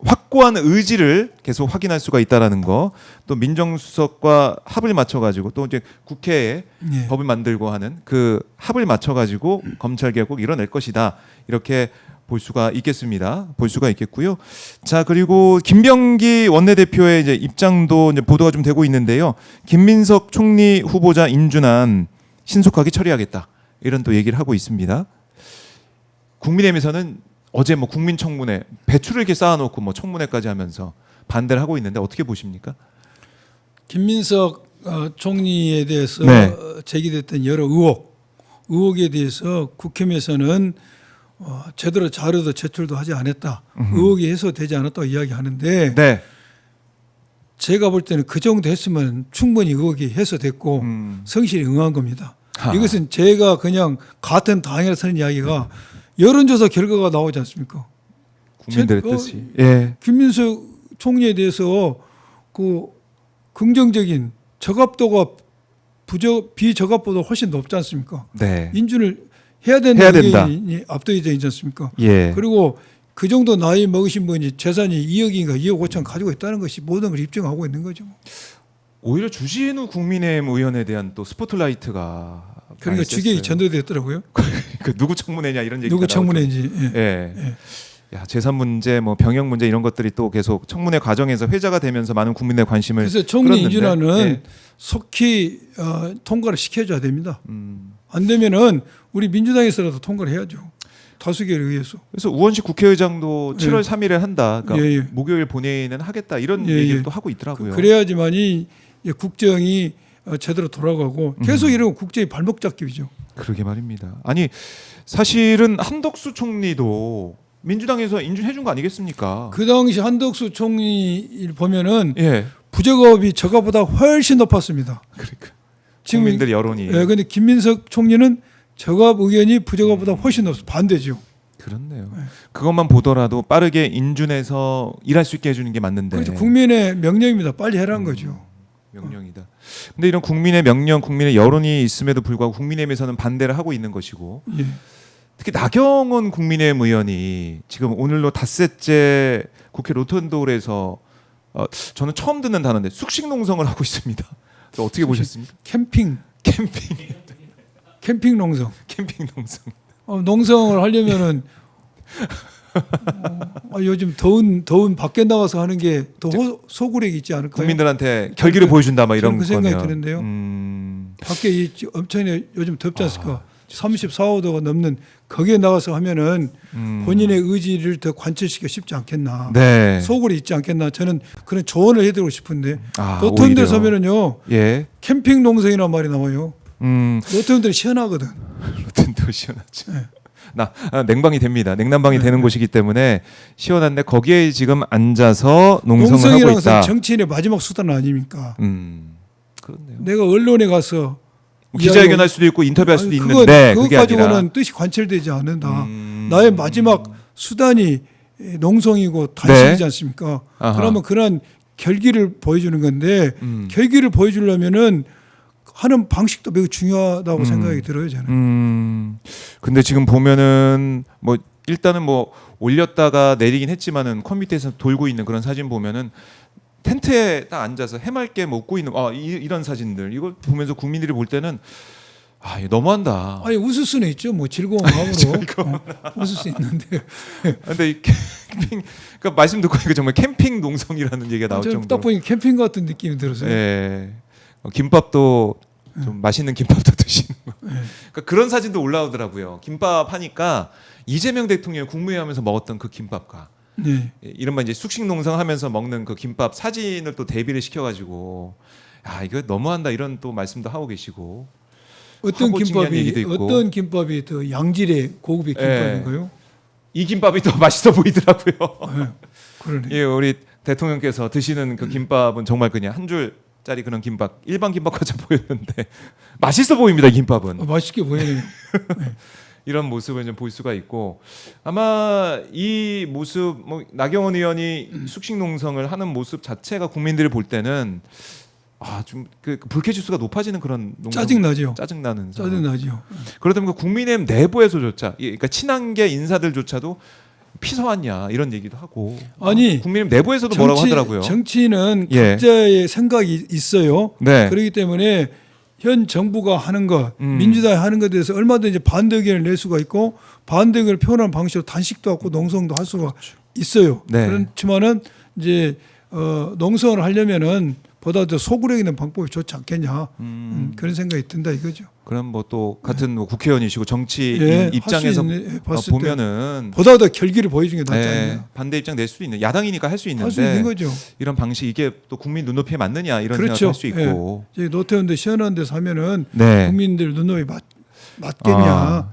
확고한 의지를 계속 확인할 수가 있다라는 거, 또 민정수석과 합을 맞춰가지고 또 이제 국회에 예. 법을 만들고 하는 그 합을 맞춰가지고 검찰 개혁을 이뤄낼 것이다, 이렇게 볼 수가 있겠습니다. 볼 수가 있겠고요. 자, 그리고 김병기 원내대표의 이제 입장도 이제 보도가 좀 되고 있는데요. 김민석 총리 후보자 인준안 신속하게 처리하겠다, 이런 또 얘기를 하고 있습니다. 국민의힘에서는 어제 뭐 국민청문회 배추를 이렇게 쌓아놓고 뭐 청문회까지 하면서 반대를 하고 있는데 어떻게 보십니까? 김민석 총리에 대해서 네. 제기됐던 여러 의혹에 대해서 국힘에서는 제대로 자료도 제출도 하지 않았다, 의혹이 해소되지 않았다고 이야기하는데 네. 제가 볼 때는 그 정도 했으면 충분히 의혹이 해소됐고 성실히 응한 겁니다. 이것은 제가 그냥 같은 당에서 하는 이야기가 여론조사 결과가 나오지 않습니까? 국민들의 뜻이. 예. 김민석 총리에 대해서 그 긍정적인 적합도가 비적합보다 훨씬 높지 않습니까? 네. 인준을 해야 된다. 해야 된다. 의견이 압도적이지 있지 않습니까? 예. 그리고 그 정도 나이 먹으신 분이 재산이 2억인가 2억 5천 가지고 있다는 것이 모든 걸 입증하고 있는 거죠. 오히려 주진우 국민의힘 의원에 대한 또 스포트라이트가 그러니까 주객이 전도됐더라고요. 그 누구 청문회냐 이런 얘기가 누구 청문회인지. 예. 예. 야, 재산 문제, 뭐 병역 문제 이런 것들이 또 계속 청문회 과정에서 회자가 되면서 많은 국민의 관심을 그래서 총리 끌었는데, 인준안은 예. 속히 통과를 시켜줘야 됩니다. 안 되면은 우리 민주당에서라도 통과를 해야죠. 다수결에 의해서. 그래서 우원식 국회의장도 예. 7월 3일에 한다. 그러니까 예, 예. 목요일 본회의는 하겠다, 이런 예, 얘기를 예. 또 하고 있더라고요. 그래야지만이 국정이 제대로 돌아가고 계속 이러면 국정이 발목 잡기죠. 그러게 말입니다. 아니 사실은 한덕수 총리도 민주당에서 인준해 준 거 아니겠습니까? 그 당시 한덕수 총리를 보면은 예. 부적합이 저거보다 훨씬 높았습니다. 그러니까 지금 국민들 여론이. 예, 근데 김민석 총리는 저갑 의견이 부적합보다 훨씬 높습 반대죠. 그렇네요. 네. 그것만 보더라도 빠르게 인준해서 일할 수 있게 해주는 게 맞는데. 그렇죠. 국민의 명령입니다. 빨리 해라는 거죠. 명령이다. 근데 이런 국민의 명령, 국민의 여론이 있음에도 불구하고 국민의힘에서는 반대를 하고 있는 것이고, 예. 특히 나경원 국민의힘 의원이 지금 오늘로 닷새째 국회 로턴도홀에서 저는 처음 듣는 단어인데 숙식농성을 하고 있습니다. 어떻게 보셨습니까? 캠핑 농성. 캠핑 농성. 농성을 하려면은 요즘 더운 밖에 나가서 하는 게 더 소구력이 있지 않을까요? 국민들한테 결기를 보여준다, 막 이런 저는 그 생각이 거면. 드는데요. 밖에 엄청나게 요즘 덥지 않습니까? 34, 5도가 넘는 거기에 나가서 하면은 본인의 의지를 더 관철시키기 쉽지 않겠나. 네. 소굴이 있지 않겠나. 저는 그런 조언을 해드리고 싶은데 아, 노트운데 오히려. 서면은요 예. 캠핑 농성이라는 말이 나와요. 노트운들이 시원하거든. 로튼도 시원하죠. 네. 냉방이 됩니다. 냉난방이 되는 곳이기 때문에 시원한데 거기에 지금 앉아서 농성을 하고 농성이라는 있다. 것은 정치인의 마지막 수단 아닙니까? 그렇네요. 내가 언론에 가서 뭐 기자회견할 수도 있고 인터뷰할 수도 아니, 있는데 그것 그게 가지고는 아니라. 뜻이 관철되지 않는다. 나의 마지막 수단이 농성이고 네. 단식이지 않습니까? 아하. 그러면 그런 결기를 보여주는 건데 결기를 보여주려면은 하는 방식도 매우 중요하다고 생각이 들어요, 저는. 근데 지금 보면은 뭐 일단은 뭐 올렸다가 내리긴 했지만은 컴퓨터에서 돌고 있는 그런 사진 보면은 텐트에 딱 앉아서 해맑게 먹고 있는 이런 사진들, 이걸 보면서 국민들이 볼 때는 이거 너무한다. 아니 웃을 수는 있죠, 뭐 즐거운 마음으로 웃을 수 있는데. 근데 이 캠핑, 그러니까 말씀 듣고 보니까 정말 캠핑 농성이라는 얘기가 나올 저는 정도로. 딱 보니 캠핑 같은 느낌이 들었어요. 예. 김밥도 좀 맛있는 김밥도 드시는 거. 그러니까 그런 사진도 올라오더라고요. 김밥 하니까 이재명 대통령이 국무회의하면서 먹었던 그 김밥과 네. 이른바 이제 숙식 농성하면서 먹는 그 김밥 사진을 또 대비를 시켜가지고 이거 너무한다, 이런 또 말씀도 하고 계시고. 어떤 화보증이라는 얘기도 있고. 어떤 김밥이 더 양질의 고급의 김밥인가요? 이 김밥이 더 맛있어 보이더라고요. 네. 그러네. 예, 우리 대통령께서 드시는 그 김밥은 정말 그냥 한 줄짜리 그런 김밥, 일반 김밥같이 보였는데 맛있어 보입니다, 이 김밥은. 맛있게 보이네요. 이런 모습을 좀 볼 수가 있고, 아마 이 모습, 뭐 나경원 의원이 숙식 농성을 하는 모습 자체가 국민들이 볼 때는 좀 그 불쾌 지수가 높아지는 그런 짜증나죠. 짜증나는 상황. 짜증나죠. 그러다 보니까 국민의힘 내부에서조차 그러니까 친한계 인사들조차도 피서왔냐 이런 얘기도 하고 아니, 국민의힘 내부에서도 뭐라고 하더라고요. 정치는 예. 각자의 생각이 있어요. 네. 그렇기 때문에 현 정부가 하는 것, 음. 민주당이 하는 것에 대해서 얼마든지 반대 의견을 낼 수가 있고 반대 의견을 표현하는 방식으로 단식도 하고 농성도 할 수가 있어요. 네. 그렇지만은 이제 농성을 하려면은 보다 더 소구력 있는 방법이 좋지 않겠냐 그런 생각이 든다 이거죠. 그럼 뭐 또 같은 뭐 국회의원이시고 정치인 예, 입장에서 봤을 때 보면은 보다 더 결기를 보여주는 게 낫지 않냐. 반대 입장 낼 수 있는 야당이니까 할 수 있는데 할 수 있는 거죠. 이런 방식 이게 또 국민 눈높이에 맞느냐 이런 그렇죠. 생각을 할 수 있고 예. 노태우인데 시원한 데서 하면은 네. 국민들 눈높이 맞겠냐.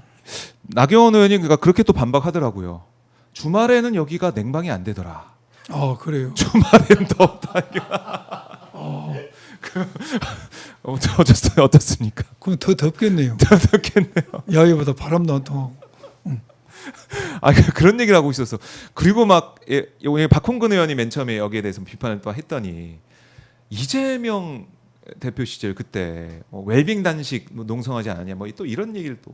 나경원 의원이 그러니까 그렇게 또 반박하더라고요. 주말에는 여기가 냉방이 안 되더라. 그래요. 주말엔 덥다. 어떻습니까? 그럼 더 덥겠네요. 어떻겠네요. 야외보다 바람도 안 통하고. 그런 얘기를 하고 있었어. 그리고 막 박홍근 의원이 맨 처음에 여기에 대해서 비판을 또 했더니 이재명 대표 시절 그때 웰빙 단식 농성하지 않았냐 뭐 또 이런 얘기를 또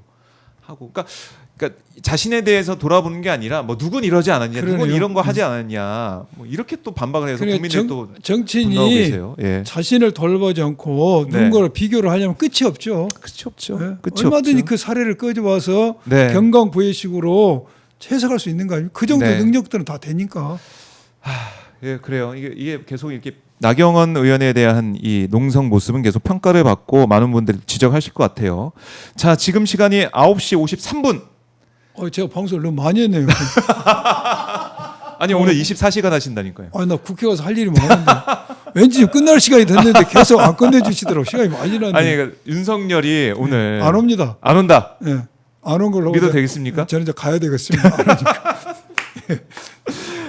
하고 그러니까 자신에 대해서 돌아보는 게 아니라 뭐 누군 이러지 않았냐, 그러네요. 누군 이런 거 하지 않았냐, 뭐 이렇게 또 반박을 해서 그러니까 국민들 또 분노하고 정치인이 계세요. 예. 자신을 돌보지 않고 네. 누군가를 비교를 하려면 끝이 없죠. 끝이 없죠. 예? 끝이 얼마든지 없죠. 그 사례를 꺼져와서 네. 경강부회식으로 해석할 수 있는 거 아닙니까? 그 정도 네. 능력들은 다 되니까. 예, 그래요. 이게 계속 이렇게 나경원 의원에 대한 이 농성 모습은 계속 평가를 받고 많은 분들이 지적하실 것 같아요. 자, 지금 시간이 9시 53분. 제가 방송을 너무 많이 했네요. 아니 오늘 24시간 하신다니까요. 나 국회 가서 할 일이 많은데 왠지 끝날 시간이 됐는데 계속 안 끝내주시더라고. 시간이 많이 지났네. 아니 그러니까 윤석열이 오늘 안 옵니다. 안 온다. 예. 안 온 걸로 믿어도 되겠습니까? 저는 이제 가야 되겠습니다.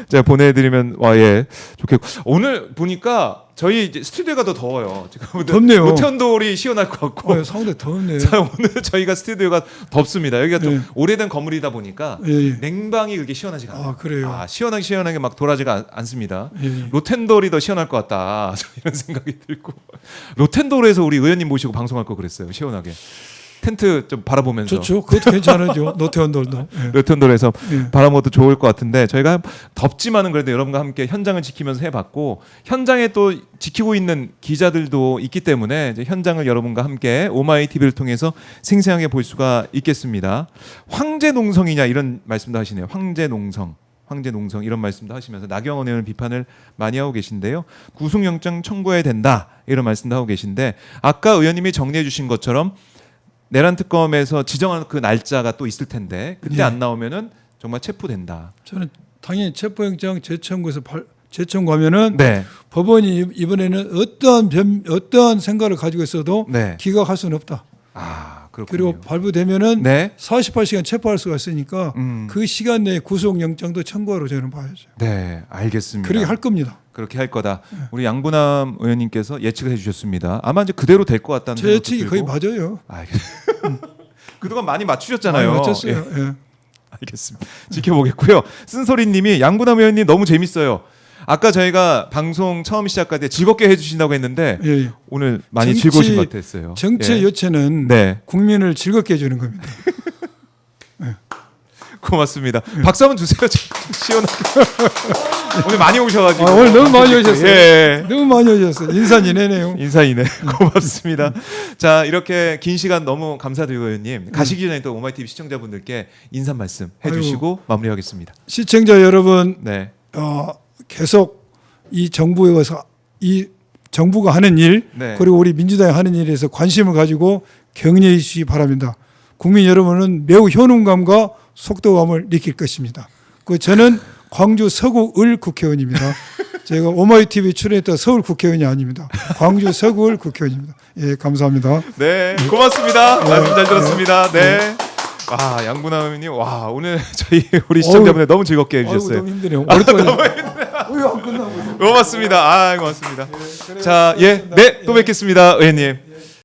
제가 보내드리면 예 좋겠고 오늘 보니까 저희 이제 스튜디오가 더 더워요. 지금 덥네요. 노태원돌이 시원할 것 같고 상당히 더웠네요. 자, 오늘 저희가 스튜디오가 덥습니다. 여기가 좀 예. 오래된 건물이다 보니까 예. 냉방이 그렇게 시원하지가 않아요. 그래요. 시원하게 막 돌아지가 않습니다. 예. 로텐돌이 더 시원할 것 같다. 이런 생각이 들고 로텐돌에서 우리 의원님 모시고 방송할 거 그랬어요. 시원하게 텐트 좀 바라보면서. 좋죠. 그것도 괜찮으죠. 노태원돌도. 예. 로텐돌에서 예. 바라보도 좋을 것 같은데 저희가 덥지만은 그래도 여러분과 함께 현장을 지키면서 해봤고 현장에 또 지키고 있는 기자들도 있기 때문에 이제 현장을 여러분과 함께 오마이 TV를 통해서 생생하게 볼 수가 있겠습니다. 황제 농성이냐 이런 말씀도 하시네요. 황제 농성 이런 말씀도 하시면서 나경원 의원 비판을 많이 하고 계신데요. 구속영장 청구해야 된다 이런 말씀도 하고 계신데 아까 의원님이 정리해 주신 것처럼 내란 특검에서 지정한 그 날짜가 또 있을 텐데 그때 예. 안 나오면은 정말 체포된다. 저는 당연히 체포영장 재청구해서 재청구하면은 네. 법원이 이번에는 어떠한 생각을 가지고 있어도 네. 기각할 수는 없다. 그렇군요. 그리고 발부되면은 네. 48시간 체포할 수가 있으니까 그 시간 내에 구속영장도 청구하러 저는 봐야죠. 네, 알겠습니다. 그렇게 할 겁니다. 그렇게 할 거다. 우리 양부남 의원님께서 예측을 해주셨습니다. 아마 이제 그대로 될 것 같다는 제 생각도 예측이 거의 들고. 맞아요. 그동안 많이 맞추셨잖아요. 많이 맞췄어요. 예, 예. 알겠습니다. 지켜보겠고요. 쓴소리님이 양부남 의원님 너무 재밌어요. 아까 저희가 방송 처음 시작할 때 즐겁게 해주신다고 했는데 예, 예. 오늘 많이 정치- 즐거우신 것 같았어요. 정치의 예. 요체는 네, 국민을 즐겁게 해주는 겁니다. 고맙습니다. 박수 한번 주세요. 시원하게. 오늘 많이 오셔가지고. 오늘 너무 많이 오셨어요. 예. 너무 많이 오셨어요. 인사이네요. 인사이네. 고맙습니다. 자, 이렇게 긴 시간 너무 감사드리고 의원님 가시기 전에 또 오마이TV 시청자분들께 인사 말씀 해주시고 마무리하겠습니다. 시청자 여러분, 네, 계속 이 정부에서 이 정부가 하는 일 네. 그리고 우리 민주당이 하는 일에 서 관심을 가지고 격려해 주시기 바랍니다. 국민 여러분은 매우 효능감과 속도감을 느낄 것입니다. 저는 광주 서구을 국회의원입니다. 제가 오마이TV 출연했던 서울 국회의원이 아닙니다. 광주 서구을 국회의원입니다. 예, 감사합니다. 네, 고맙습니다. 말씀 잘 들었습니다. 네. 와, 양분아 의원님, 와 오늘 저희 우리 시청자분들 너무 즐겁게 해주셨어요. 너무 힘드네요. 오랫동안 안 끝나고 있어요. 고맙습니다. 고맙습니다. 자, 예, 네, 또 뵙겠습니다, 의원님.